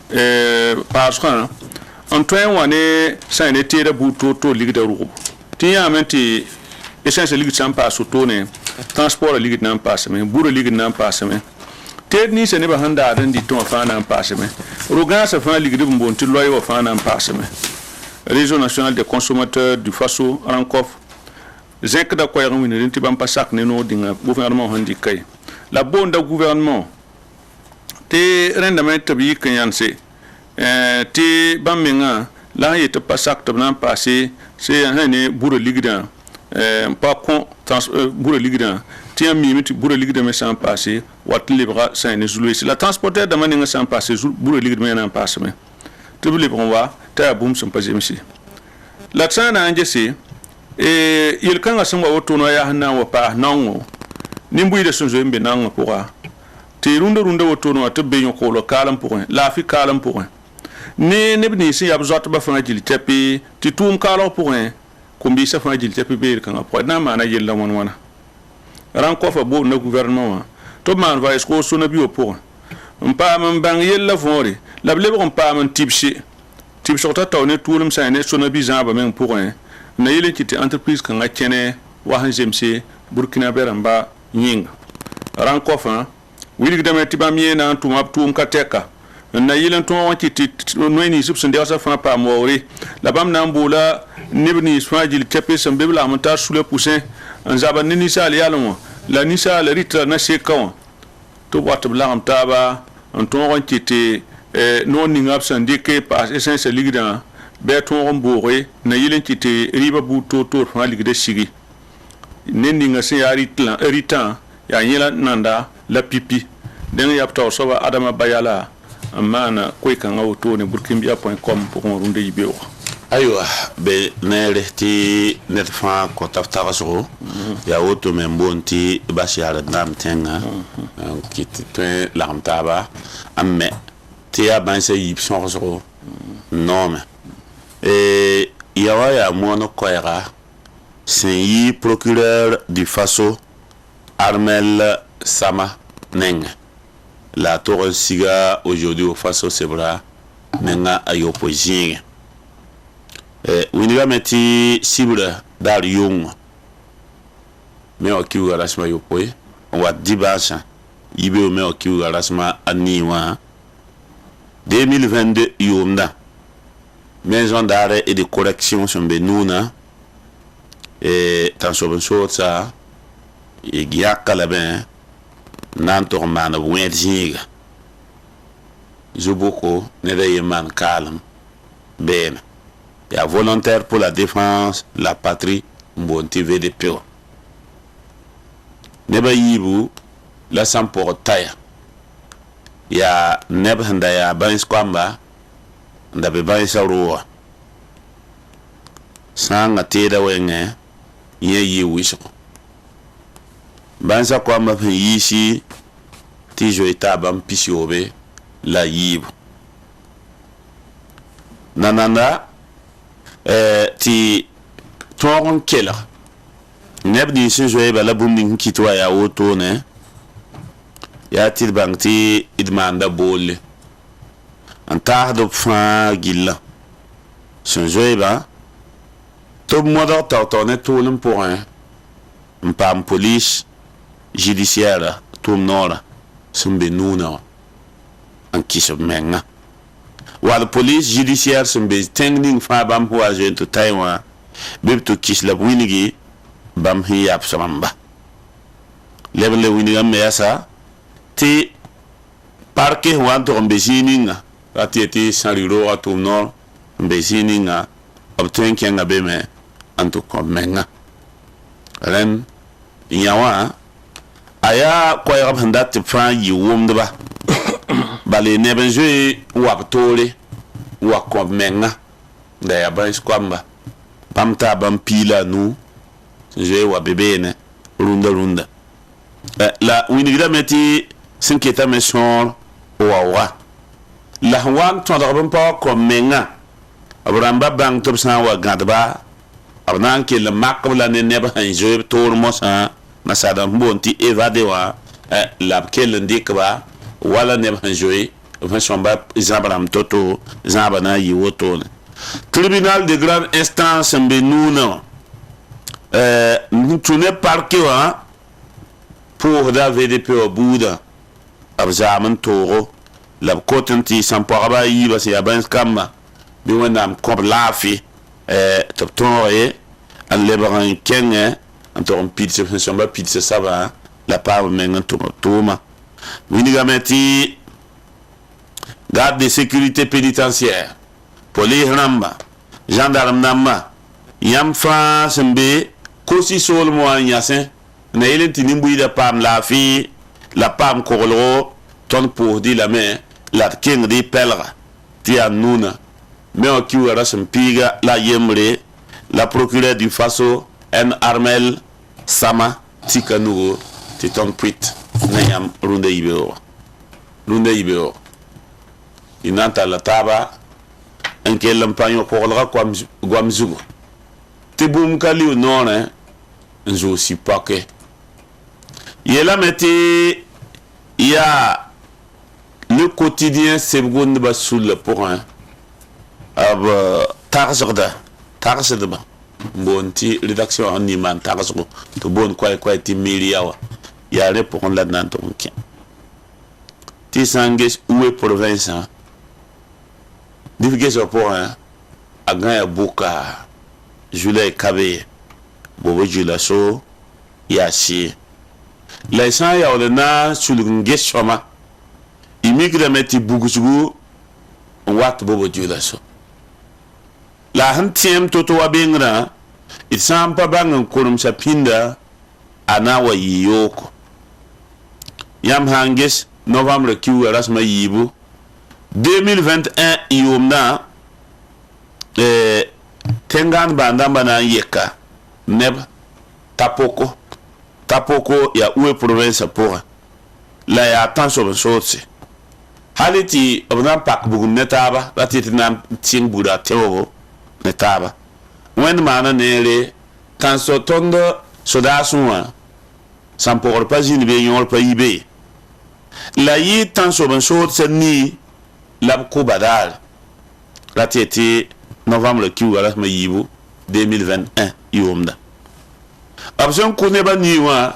parce que en train wane sen ne tera buto to ligda ru ti ya menti essentiel ligda sam pas ne transport ligda nan pas me buru ligda nan pas me ted ni se ne ba handa dan di ton fa nan pas me rogan sa fa ligda bon ti loyo fa nan pas me réseau national des consommateurs du Faso Rankof zek da ko yarum ni ti bam pasak ne no dinga gouvernement handi kay la bonda gouvernement te rendement tabi kanyanse te bamenga la yete pasak tabnan passé c'est un bourre ligda pas con bourre ligda ti ami miti bourre ligda me sans passé wat libra c'est ne zulu la transporteur de maninga sans passé bourre ligda me nan passé me te bile bon wa ta boum son passé misi la tsana angesi il kanga sangwa wotono ya na wa pa nango nimbu ide sonzo mbe nango pourra te runda wotono te beyon ko lo kalam pour la fi kalam pour ne bni si yab zot ba fa jili tepi ti tum kalo pour ko mbi sa fa jili tepi be kan ko na mana yella mon wana ran ko fa bo na gouvernement to man va esko so na bio pour mpa man bang yella fori la ble ko mpa man tipsi ta tawne tulum sa ne so na bi zaba men pour na yele ki te entreprise kan ga kene wa han jemse Burkina Beramba nyinga ran ko fa wili gdame tiba miena tuma tum kateka na yilen to wanti noini subsun de sa fa pa mori la bam na mbula nibni swajil tepe sam bibla amta sous le poussin en zaba nini sal yalmo la nisa la ritra na shekon to wat bla amta ba en to wanti te non ni ngapsan dike pas essence ligda be to mbore na yilen ki te riba bu to fa ligda sigi nendi nga se ritan ya yela nanda la pipi den yapta soba adama bayala amana koy kan auto ne burkimbia.com pour on runde yibewa aywa be nere ti net fa ko tafta so ya auto membonti bashara ndam tenga kit te lamtaba amme ti abanse yipson so non yawa ya mono koyra c'est procureur du Faso Armel Sama Neng. La tour siga aujourd'hui au Faso Sebra Nenga ayopozing. Winiga meti sibra dar yung. Me okiu garasma yopoy. On va dibasa. Ibe me okiu garasma aniwa. 2022 yomda. Maison d'arrêt et de correction sont Benouna. Tan so ça et giaka la ben nanto man wet zinga zoboko ne de man calme ben ya volontaire pour la défense la patrie mbonti VDP ne ba yibu la samporo taya ya neb handa ya ban skwamba ndabe ban saruwa sanga teda wenge ye wisho banza kwa mapen yishi ti joita bam pisiobe la yibu nananda ti toron kela nebni sin joye bala bumni kitwa ya auto ne ya ti bangti idmanda bolle anta do fa gilla sin joye ba tout le monde a tourné tout le pour un pam police judiciaire tout nord sumbe nuna en qui se menga wa la police judiciaire sumbe tending fa bam pour agent to Taiwan bib to kiss la winigi bam hi absamba level winigi am yasa ti parke wanto mbesininga atieti sariro atu nord mbesininga obtuen kenga beme antu komenga ren yawa aya ko ya handa ti fa yi wumdba bale ne benje wa tole wa komenga da ya ban skwamba pamta ban pila nu je wa bébé ne runda la winigra meti sinketa me son wa la wan ton da ban pa ko menga abramba bang top san wa gadba abnan ke le makbla ne ne ba je tour mo sa na sada mbonti evade wa la kel ndikba wala ne ba je va somba zabram toto zabana yiwoto tribunal de grande instance mbenuna tu ne parquet wa pour da VDP au Bouddha abzaman toro la kotanti samparaba yiba se yaban kama bi wonam kob lafi top tonre an lebaran kenge an toron pizza samba pizza saba la pa mengan toma winigameti garde de sécurité pénitentiaire police ramba gendarme namba yam fa sembe kosi sol mo anyasen na yelen tinimbu da pam lafi la pam korolo ton pour di la main la king di pelra ti anuna mais on qui wara piga la yemre la procureur du Faso en Armel Sama Tikanugo ti ton prit na yam runde ibeo inanta la taba en quel lampanyo korolra gwamzugo ti bum kali nona nzo si pake yela meti ya le quotidien seconde ba sous le point ab tarzada ba bonti rédaction en iman tarzo to bon quoi ti miliawa ya le pour la nan to kin ti sanges oué province divige au point a ganya buka Julai Kabe bobo julaso ya si la san ya olena sulunge shoma imigre meti bugusugu wat bobo julaso la hantiem toto wa bengra itsampa bangan kurum sapinda anawa yiyoko yam hanges novembre kiwa rasma yibu 2021 yomna tengan bandamba na yeka neb tapoko ya uwe province pour la ya attention source haliti obna pak bugum netaba latiti nam ting buda tewo netaba wen mana nele kan so tondo soda sunwa sans pour pas une be yor pa ibe la yi tan so ben source ni la ko badal latiti novembre ki wala ma yibu 2021 yomda abson kone ba niwa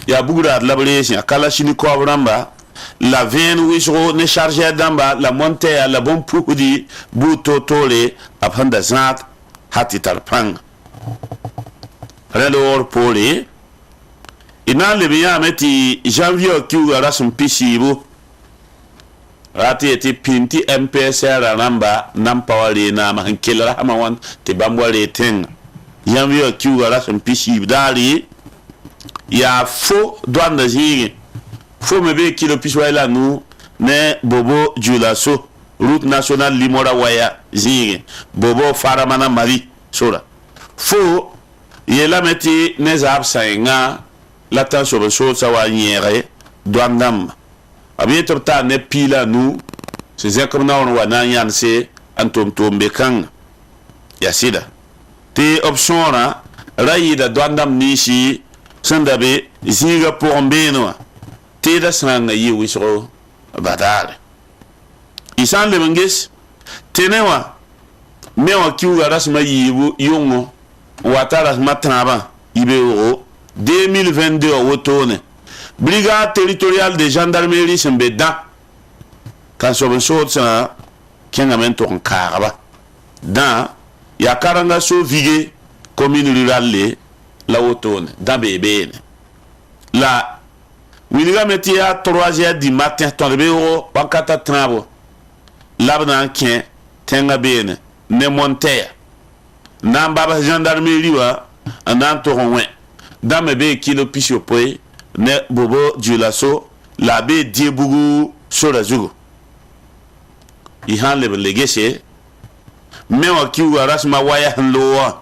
ya bugura la blessin kala chini ko ramba la veine wisro ne chargé d'amba la montée à la bon produit buto tole apanda zat hati tarpang relor pole ina le bien meti janvier ki wala son pisibu rati eti pinti MPSR ramba nampawale na mahankela hamawan te bambwale ten janvier ki wala son pisibu dali ya fo douane zigi fo mebe kilo piswaila nu ne bobo julaso route nationale limora waya zigi bobo faramana mari sora fo yela meti ne zab sainga la tension so sawa nyere douane dam abieto ta ne pila nu se zekom na on wana yanse antom tombe kan ya sida te option na raida douane dam nishi sandabe zinga pour mbeno te da sanga yi wisro badal isan le manges tenewa mewa kiuga rasma yibu yongo watara matraba ibeo 2022 wotone brigade territoriale de gendarmerie sembeda kan so sa kengamento en karaba da ya karanga so vige commune rurale la wotone da bebe la winiga metia 3h du matin ton bureau bakata trabo labna kien tenga bene ne monter namba gendarmerie wa anan toronwe da mebe kilo pisio poe ne bobo julaso la be diebugu sora zugo ihan le legese me wa ki wa rasma waya hanlowa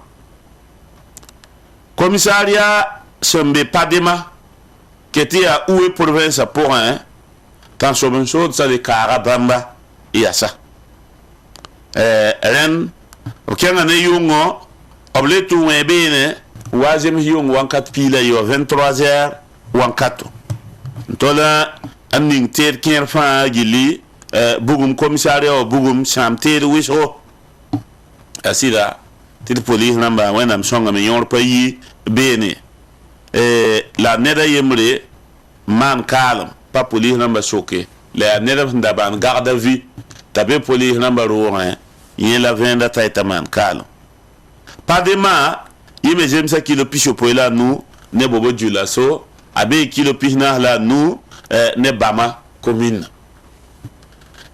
commissariat sembe Padema qui était à Oué province à Porin tant sobre chose ça de Karabamba et à ça ren aucun ne yongo oble tout un bene wazem yongo wankat pila yo 23h wankato tola aning ter ker fa gili bugum commissariat bugum samter wiso asida tir police namba wenam songa me yor payi bene la neda yemre man kalm pa police namba soke la neda ndaban garde à vue tabe police namba rohin yen la venda taita man kalm Padema yeme jemsa kilo pisho poila nous ne bobo julaso abe kilo pihna la nous ne bama commune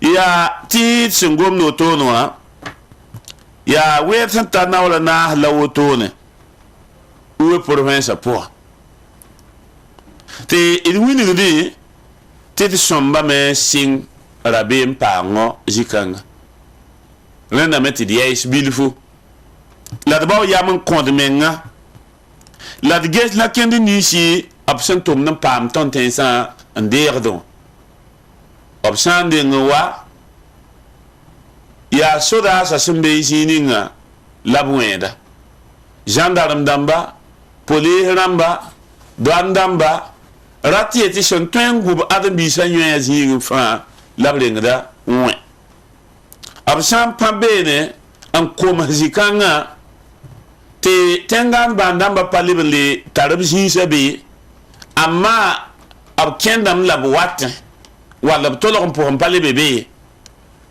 ya ti singom no tono ya wet santa na wala na la wotone uwe province po te idwini ngudi te somba me sing rabe mpango jikanga lenda meti dies bilfu la ba yam konde menga la de ges la kendi nishi absent tom nan pam ton tensa nderdo absent de ngwa ya soda sa sembe sininga labwenda gendarme damba police ramba douane damba ratieti son twengu adam bisa nyoya zingu fa lablenga ouais absent pambene an koma zikanga te tengan bandamba palibli tarab jinsabi amma ab kendam lab wat wala tolon pour parler bébé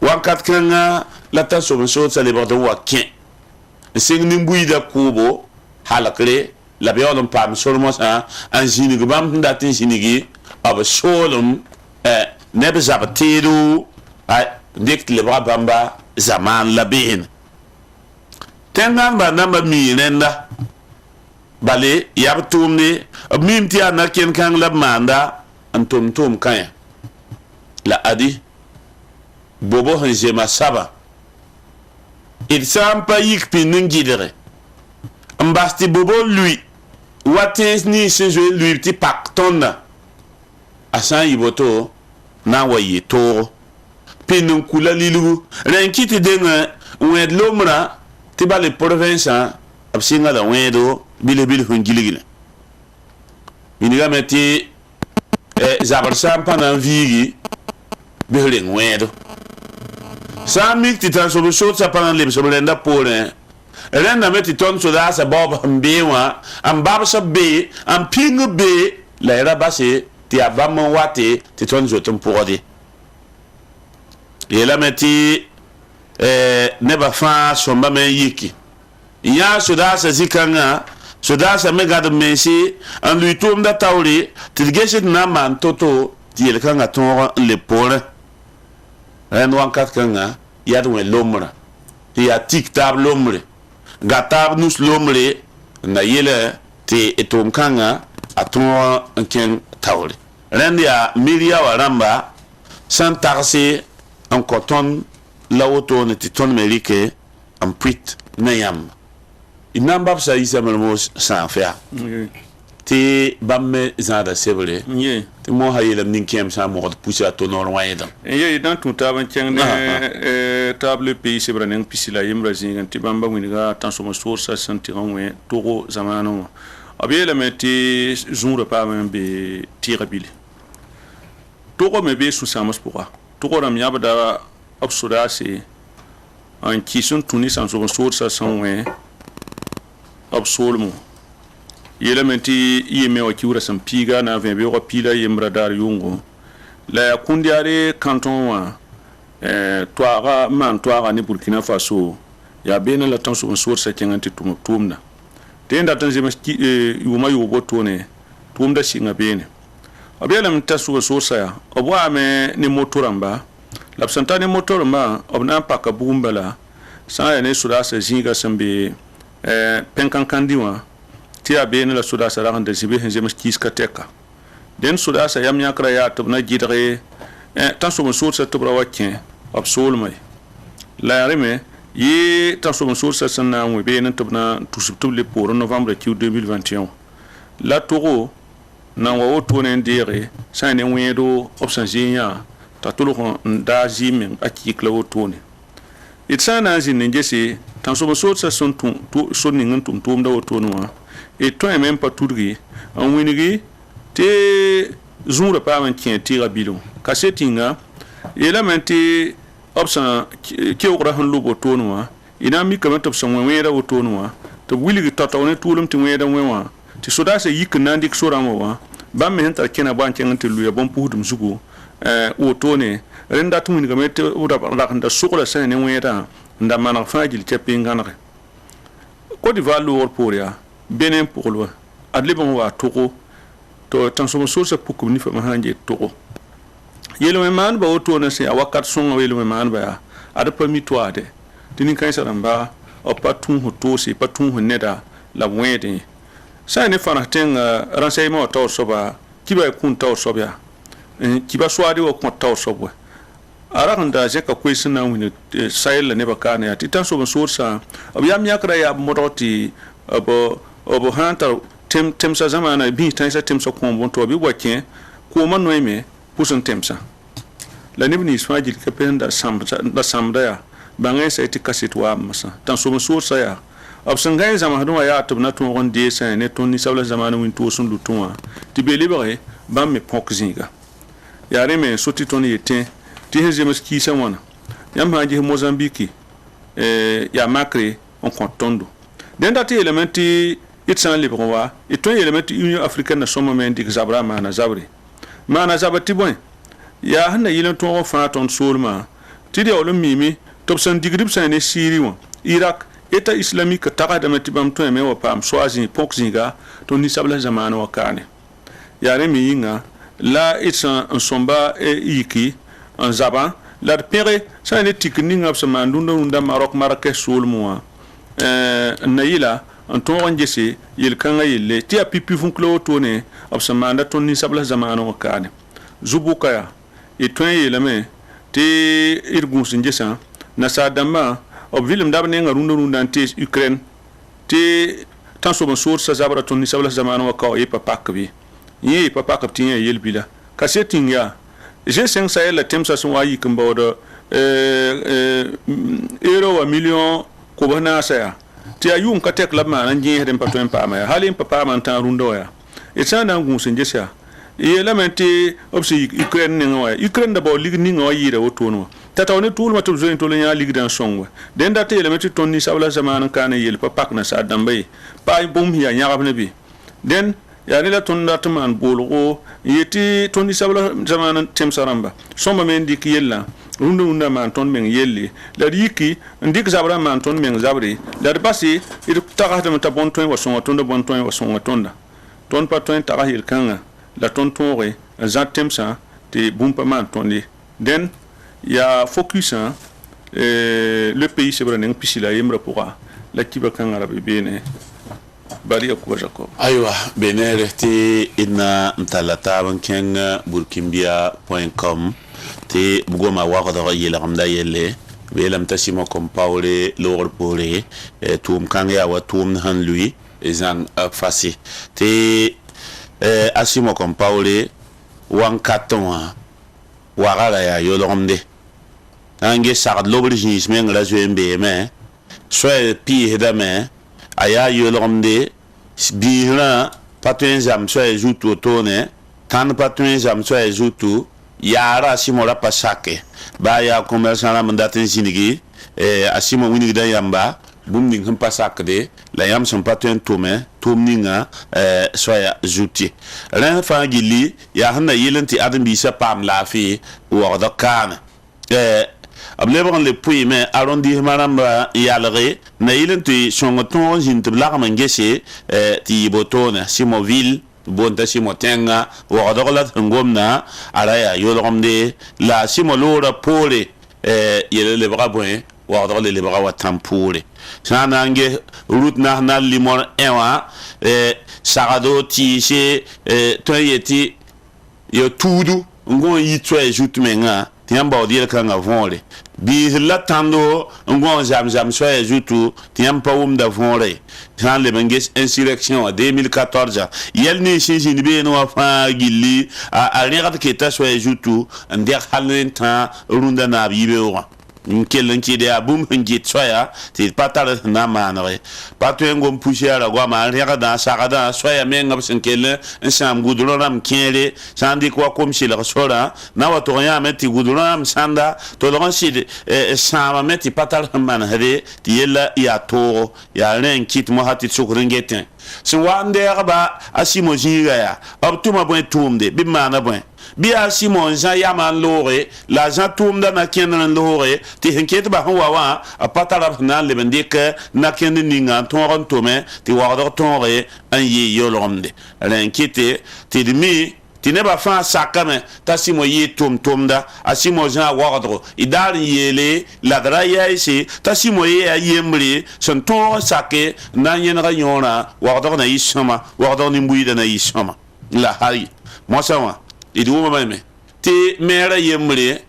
wakat kanga la taso so sa le bordo wakin sing nimbuida kubo halakre la biolum pam solmo sa an jinig bam ndatin jinigi ab solum nebe zabateru ay dik le bamba zaman labin tengan ba namba mi nenda bale yab tumni mimti ana ken kan lab manda antum tum kan la adi bobo hanjema saba il sampa yik pinin gidere mbasti bobo lui watens ni se je lui ti paktona asan yiboto na waye to pinin kula lilu renkiti denga wed lomra ti bale province absinga da wedo bile hungiligile iniga meti zabar sampa na vigi bihre wedo samik ti tan so so sa panan lib so lenda pole renda meti ton so da sa bob mbewa am bab so be am ping be la era base ti abam wate ti ton so ton podi yela meti neba fa somba me yiki ya so da sa zikanga so da sa me gad mensi an lui tum da tawri ti gesit na man toto ti yel kanga ton le pole ren wankat kanga yad we lomra ya tik tab lomre gatab nus lomre na yele te etom kanga aton ken tawri ren ya miria waramba san tarse en coton la auto ne ti ton merike en prit nayam inamba sa isa melmos sans faire ti bamme zada sebre ti mo hayelam ninkem sa mo pousse à ton orwaida ye dans tout taban tiang table pays sebre nen pisila yimra zingan ti bamba winiga tanso source santi onwe togo zamano abiyela meti zunra pa membe tirabili togo mebe sous samas pourquoi togo ram yabada absudasi en kisun tunis en source sanwe absolument yelementi yeme wa kiura sampiga na vembe wa pila yemra dar yungo la kundiare canton wa toara man toara ni Burkina Faso ya bena la tanso source kenganti tumna tenda tanzema yuma yubo tone tumda singa bene abela mtasu source ya obwa me ni motoramba l'absentane motoramba obna paka bumbala sa ya ne sudasa zinga sambe penkan kandiwa tia bene la suda sa ran de zibe henjem kiska teka den suda sa yam yakra ya tabna gidre tan so so sa tubra wakin absolument la reme ye ta so so sa sana we be nan tabna tout pour novembre 2021 la toro na wa woto ne ndere sa ne wedo option jinya ta tolo nda jimin akikla woto ne itsa na zin ne jesi tan so sa son tu so ni ntum tum da woto no et to même pas tourgi en winigi te zura pa man tien tira bilon kasetinga elementi option ki okra han lubo to no ina mi kamata option wera woto no to wiligi tatawne tulum ti weda wewa ti soda se yik nandik soramo wa bam me henta kena ban ken te luya bon puudum zugo woto ne renda tumin ga mete ura rakanda sukula se ne weta nda mana fajil te pinganare ko di valu or poria benen pourlo adle bon wa toko to tanso source pukum ni fa mahanje toko yelo me man ba woto ne se awakat songa welo me man ba ada permis toi de tinin kan saramba o patun hoto se patun honeda la wede sa ne fana ten renseignement taw soba kiba kun taw sobya kiba swadi wo kun taw sobwa ara handa je ka kwesi na wini sayel ne bakane ya titan so soursa abya myakra ya modoti obo hanta temsa zamana bi tansa temsa ko bon to bi wakin ko man noime pusun temsa la nibni swajil ka penda samda ya bangai sai ti kasitwa masa tan so soursa ya absan gay zama hadu ya tabna to gon de sa ne ton ni sabla zamana win to sun lutunwa ti be libere bam me pokzinga ya reme soti ton yete ti heze meski samwana yam haji Mozambique ya makre on kontondo den dati elementi itsan librewa eton elementi Union Africaine na soma men dik zabra mana zabati bon ya hanna yilen to fa ton solma ti de olum mimi topsan digrib sa ne siriwa Iraq État islamique taga da matibam to me wa pam soazi pokzinga to ni sabla zamana wa kane yare mi yinga la itsa en somba yiki en zaba la pere sa ne tikning ab sama ndunda Maroc Marrakech sulmuwa nayila en to wanjese yel kanga yelle ti apipi fun klo to ne ab sama nda to ni sabla zamana wa kane zubukaya etwen yelame te irgun sinjesa na sadama ob vilim dab ne ngarunda te Ukraine te tanso bon sour sa zabra ton ni sabla zamana wa ka e papa kabi yi papa kaptin yel bila kasetin ya je sen sa la temsa so wa yi kamba do euro wa million ko bana sa ya te ayum ka tek la ma nan je hedem patwen pa ma halin papa man tan rundo ya e sana ngun sen jesa e lamenti obsi Ukraine Ukraine da bo ligi ni ngayi da woto no tatawne tool ma tubzo to nya ligi dan songwa den da te lamenti tonni sabla zaman kana yel pa pak na sa dambay pa bum ya nyaab nabi den ya ni la tonda taman bolgo yeti tonni sabla zaman tem saramba somba men dik yella runda man ton men yelli la yiki ndik zabra man ton men zabri la basi ir taga ta bon ton wa songa tonda bon ton wa songa tonda ton pa ton taga hil kanga la tontore zatem sa te bumpa man tondi den ya focus le pays c'est vrai pisila yemra pourra la kiba kan arabe bene bari ko jakob aywa benere te ina mtalata banken burkimbia.com te bugoma waqda yela gamda yelle belam tasimo kom paule lor pore tum kan ya wa tum han lui ezan fasi te asimo kom paule wan katonwa wagara ya yolomde ange sagad l'obligis men la zuembe me soit pi hedame aya yolomde bihra patuen jam soit jutu tone kan patuen jam soit jutu yara asimo la pasake ba ya commerçant la mandatin sinigi asimo winigi da yamba bumning hum pasakde la yam son patuen tome tomninga soya juti ren fa gili ya hanna yelenti adam bi sa pam la fi wa da kan ablebon le puy me arondi maramba yalre na yelenti songoton jint bla mangese ti botona simoville bonta simotenga wa da la ngomna ala ya yolomde la simolora pole yele le brabon wa da le bra wa tampure sanange route na limon ewa sarado ti se toyeti yo tudu ngon yitwe jutmenga tiam ba odiel kan avonre bi la tando ngon jam soya jutu tiam pa da vonre tan le benges insurrection en 2014 yel ni shin be no fa gilli a regat ke ta soya jutu ndia halen ta runda na bibe o nkelen ki de abum ngit soya ti patala na manre patu ngom pushera gwa ma regat da soya men ngab sen kele nsam gudronam kele sandi kwa komshi la sora na wa to ya meti gudronam sanda to lo nsi sama meti patala man hade ti yella ya to ya ren kit mo hati sukringeten sin wande ba asimo jinga ya abtuma bon tumde bi mana bon bi asimo Jean yaman lore la Jean tumda na kenan lore ti henket ba wa a patala na le bendike na kenan ninga toron tome ti wado tonre an yi yolomde ren kite ti dimi ti ne ba fa sakame ta simo yi tumda asimo Jean wado idar yele la dra yaisi ta simo yi yemri son ton sake na yenra yona wado na isama wado ni mbuida na isama la hari mo sawa iduma mame ti mera yemre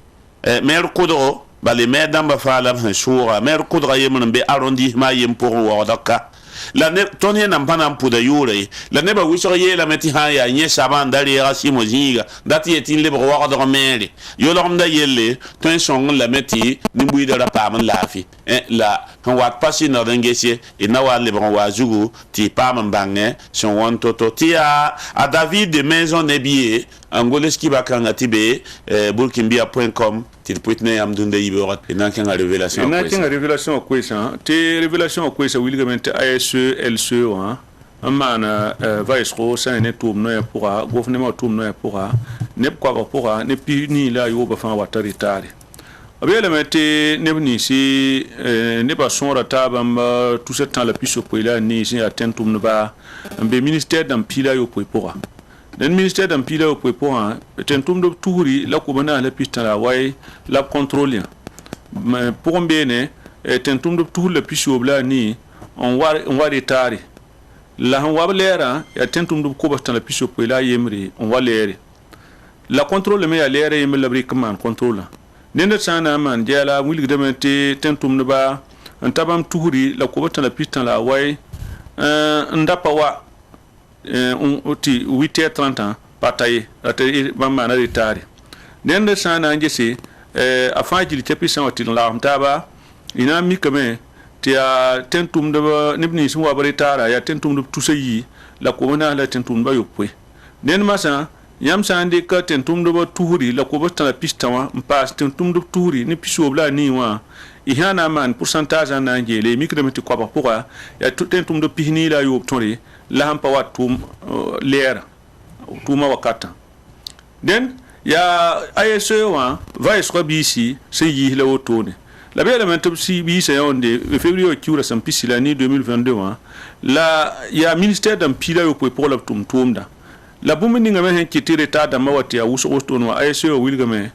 mer kodro bale mer damba fala han shura mer kodra yemre be arrondissement yem pour wadaka la ne tonie na mpana mpuda yure la ne ba wisho ye la meti ha ya nye saban dali ya simo jinga dati yetin le bro wadaka mere yo lo mda yelle ton song la meti nimbu ida pa man lafi la kan wat pasi na dengese ina wa le bro wa jugu ti pa man bange son won toto ti a David de Maison Nebier angoleski bakanga tibe burkimbia.com ti putne am dunde yibora ina kan révélation ina kan révélation ko ça te révélation ko ça wilgament ASE LCE wa amana vice ro ça ne toum no pour gouvernement toum no pour ne quoi pour ne pini la yo ba fa watari tari abele mete ne ni si ne pas son rataba tout ce temps la puisse pour là ni si atteint toum no ba be ministère d'empila yo pour le ministère d'empila au point tentum de touri la kubana la piste la way la contrôler pour bien tentum de tour le piste obla ni on va retard la on va l'air ya tentum de kubata la piste pour la yemri on va l'air la contrôle mais à l'air yem la brique man contrôle nende sana man dia la wili de mete tentum de ba antabam touri la kubata la piste la way ndapa wa 8h30 pataye ate mama na retard nende sana ngese afaji li chapisa wati la mtaba ina mi kame tia tentum de nibni sun wa retard ya tentum de tusayi la ko na la tentum ba yopwe nen masa yam sande ka tentum de tuhuri la ko bata la pista wa mpas tentum de tuhuri ni piso bla ni wa ihana man pourcentage na ngele mi kame ti ko ba pourquoi ya tentum de pihni la yop tori la hampa watum lera tuma wakata den ya ASE wa vice ko BC se yi la wotone la bela mentum si BC onde février kiura sampisi la ni 2022 wa la ya ministère d'empila yo pour la tumda la bumini ngame hen ki tire ta da mawati ya wuso wotone wa ASE wilgame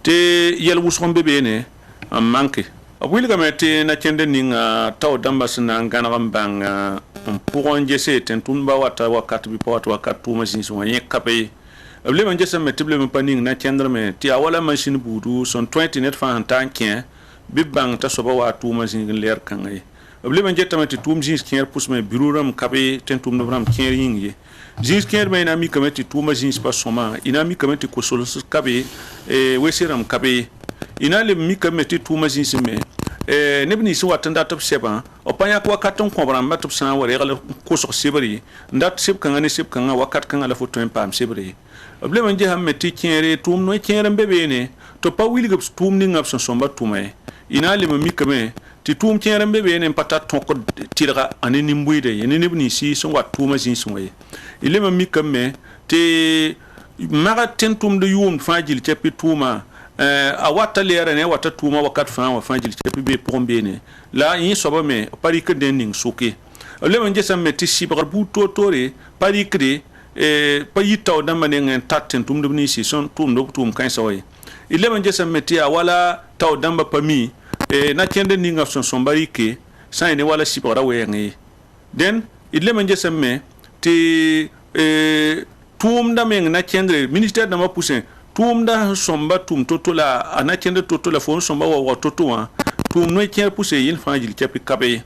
te yel wuso bebe ne am manke wilgame te na kende ninga taw dambas na ngana banga pour un jesse tentumba wata wakati bi pot wakati tuma sinsi wanye kape able man jesse metible me paning na kendra me ti awala machine budu son 20 net fa tanken bi bang ta soba wa tuma sinsi ler kangai able man jetta meti tum sinsi ker pus me biruram kape tentum no ram ker yingi jins ker me na mi kameti tuma sinsi pa soma ina mi kameti ko solos kape wesiram kape ina le mi kameti tuma sinsi me nebni so watanda top seba opanya kwa katon ko bram matop san wore gala ko so sebri ndat seb kan ne seb kan wakat kan ala foto en pam sebri oble man je hamme ti kere tum no kere bebe ne to pa wili gab tum ni ngab son somba tumay ina le mi kame ti tum kere bebe ne pata ton ko tira aneni mbuide yene nebni si so wat tuma sin soye ile mi kame te maga tentum de yum fajil tepi tuma a wata lera ne wata tuma wakat fa wa fajil tepi be pombene la yin soba me pari ke dening suke le man jesa me ti sibar bu to tore pari kre pa yitaw da manen tatten tum dum ni si son tum do tum kan sawai ile man jesa me ti wala taw damba pami na kende ninga son sombari ke sai ne wala sibara wengi den ile man jesa me ti tum da men na kendre ministère da ma poussin tumda somba tum totola anakende totola fon somba wa totoa tum no kyer pousse yin fangil kepi kabe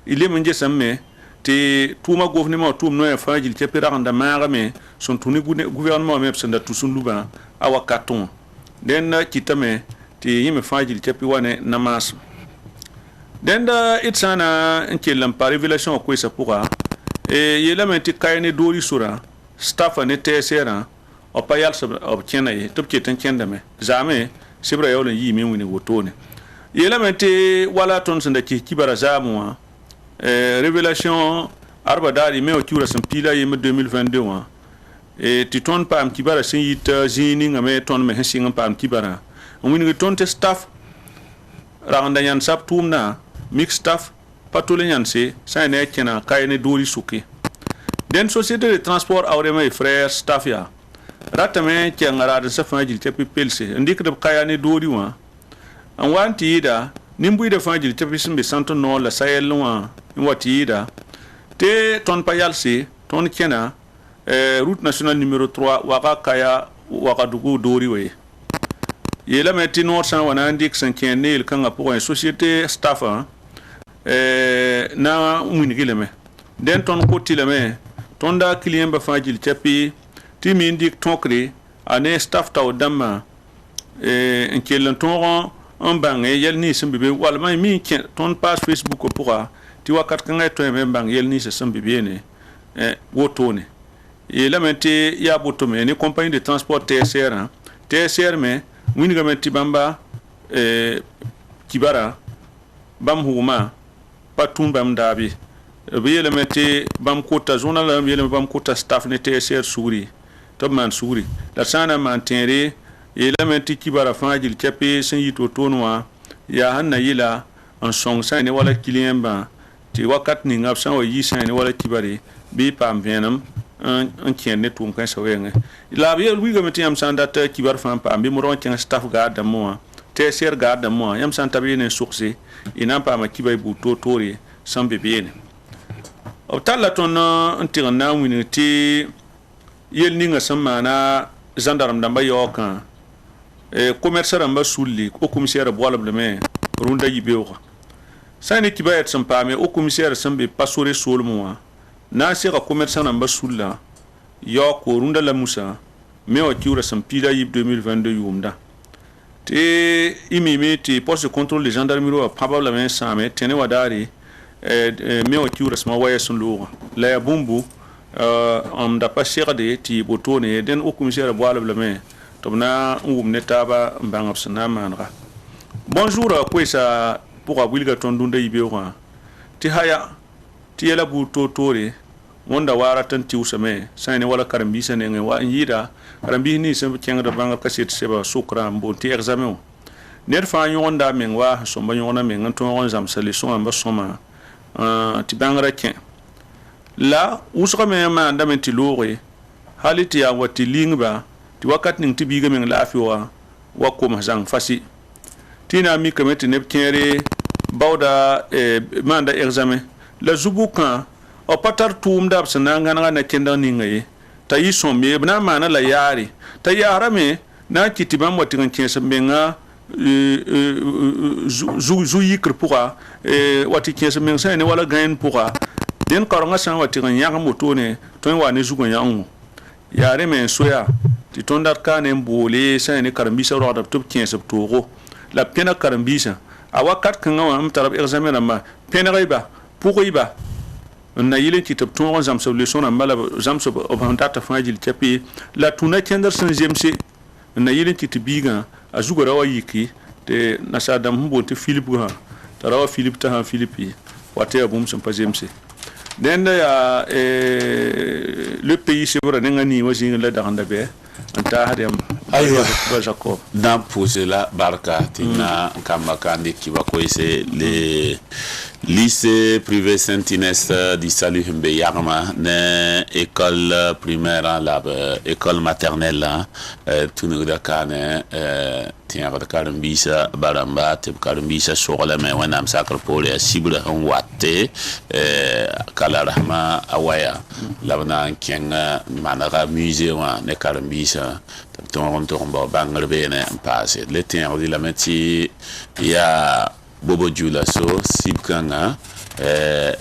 ile menje samme te tuma gouvernement tum no fangil kepi randa marame son tuni gouvernement même sanda tusun luba awa katon den kitame te yime fangil kepi wane namas den da itsana nkelam par révélation ko isa pourra e yela menti kayne dori sura staff ne tsera o payal sab o kenaye top keten kendame zame sibra yawlen yi min wini wotone yela menti wala ton sanda ki kibara zamwa révélation arba dali me o kiura sam pila yim 2022 wa e ti ton pam kibara sin yita zini ngame ton me hesing pam kibara wini ton te staff randa yan sap tumna mix staff patole nyanse sa ne kena kayne dori suki den société de transport awrema frère staff ya ratame kengara de safa jil tepi pelse ndik de kayane dori wa an wanti ida nimbu de fajil tepi simbe santo no la sayel wa wati ida te ton payalsi ton kena route nationale numéro 3 waka kaya waka dugu dori we yela meti nord san wana ndik san kenne il kanga pour une société staff na munigileme den ton kotileme ton da client ba fajil tepi ti mi ndik tonkri ane staff taw dama en kelen ton en bang yel ni sembe be wala mai mi ton page Facebook pourra ti wakat kanga to me bang yel ni sembe be ne wotone e la mente ya botome ni compagnie de transport TSR me wini gamenti bamba kibara bam huma patum bam dabi be yele mente bam kota journal yele bam kota staff ne TSR suri to man suri la sana mantenre elementi kibara fajil kepe sen yito tonwa ya hanna yila en song sane wala client ba ti wakat ni ngap san wa yi sane wala kibari bi pam venam en kenne tum kan sawenge la bi wi gameti am sanda ta kibar fam pam bi moron ken staff ga da mo TSR ga da mo yam san tabi ne suksi ina pa ma kibay bu to tori san be bene o talla ton antir na wini ti yel ninga samana gendarme damba yokan commerçant ramba sulli au commissaire boalableme runda yibewa sani kibayat sampame au commissaire sambe pasore solmo na sera commerçant ramba sulla yo ko runda la musa me o kiura sampila yib 2022 yumda te imimi te poste de contrôle de gendarmerie probablement same tene wadari me o kiura sama waya sunlo la ya bumbu am da paserde ti botone den au commissaire boalableme tomna ngum netaba mbangap sana manra bonjour ko isa pour abulga ton dunda yibewa ti haya ti yela bu to tore wonda wara tan ti usame sane wala karambi sane wa yida karambi ni sem kenga banga kaset seba sukra mbo ti examen net fa yonda men wa somba yona men to on zam selection amba soma ti bangra ken la usra me ma ndamenti lore haliti ya wati lingba ti wakat ning ti biga men lafiwa wa ko mazang fasi tina mi kameti ne kere bawda manda examen la zubuka o patar tum dab sananga na kenda ningaye ta yi sombe bna mana la yari ta yara me na kitibam watin kensa menga zu yikr pourra wati kensa men sa ne wala gain pourra den karonga san watin yanga motone to wa ne zugo yangu yare men soya ti tondat kanen bole sa ne karambisa ro adap top kensa toro la pena karambisa awakat kan wa am tarab examen ma pena riba pour riba na yile ki top ton zam solution na mala zam so obandata fajil chapi la tuna kender san jemse na yile ki tibiga azugara wa yiki te na sadam mbo te philip ha tarawa philip ta ha philipi wate abum sam pazemse den ya le pays c'est vrai ngani wasi la danda be anta hadem aywa ba jacob na poser la barka tina kamba kandi ki ba ko ise lycée privé Saint-Inès du Salut Himbe Yarma, école primaire, école maternelle, tout nous dakane, tiens, Karambisa, Baramba, Karambisa, Sorla, mais on a sacre pour les cibles en Watte, Kalarama, Awaya, Lavana, Kenga, Manara, musée, ne Karambisa, Toronto, Bangalbene, passé. Les tiens, dit la métier, il y a Bobo Djulaso, Sibkanga,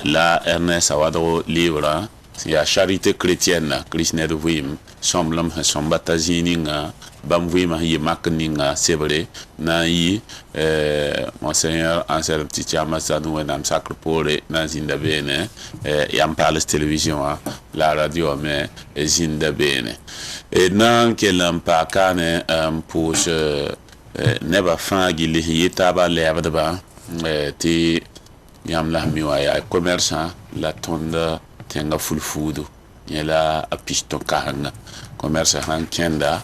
la Ernest Awadro livre, il y a Charité chrétienne, Krishna de Wim, Somblam, Sombatazininga, Bamwim, Yemakeninga, Sebre, Naï, Monseigneur Ansel Tichamasanou, et Nam Sacre Pole, Nazinda Bene, Yampales Télévision, la radio, mais Zinda Bene. Et non, qu'elle n'a pas cane pour neba fagi li yitaba lèvre ba ti yam la miwa ya commerçant la tonda tenga fulfudu yela a piston kahanga commerçant han kenda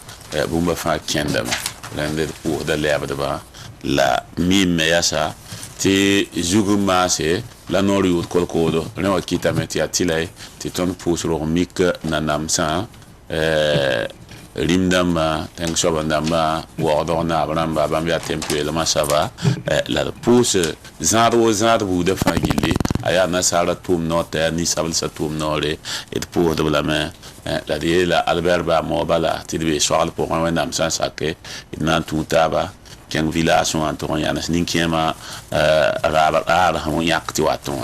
bumba fa kenda ma rende pour de lèvre ba la mi meyasa ti juguma se la nori ut kolkodo ne wa kita meti atile ti ton pusro mik nanamsa Rimdamba, Teng Sobandamba, Wardona, Bramba, Bambia Temple, Masava, la pousse, Zaro, de Fagili, Ayana Sara Toum Note, ni Savel Satoum Nore, et pour de la main, la die la Alberba Mobala, Tilbe Soal pour un Nam Sansake, et Nantou Taba, Ken Villa son Anton Yanas Ninkema, Rabar, Yaktuaton.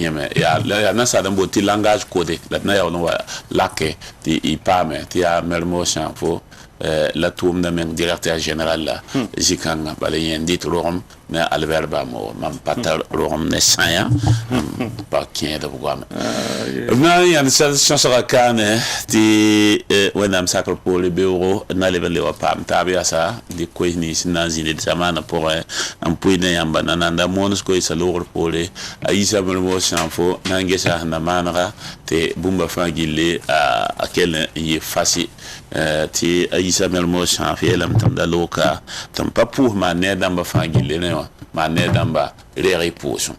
Ya nasa dan boti langage codé la na ya no lake ti ipame ti a mermo champo la toum da men directeur général la jikanga bale yendit rom na alberba mo mam patar rom ne saya pa kien da bugam na ya nasa chansara kane ti wenam sacre pour le bureau na level le pam tabia sa di koini sinazine de samana pour un puine yamba nanda monos ko isa lor pour le aisa mermo champo na ngesa na manara te bumba fangile a quel y fasi ti aisa mermo champo elam tam da loka tam pa pour mané damba fangile ne mané damba rere poson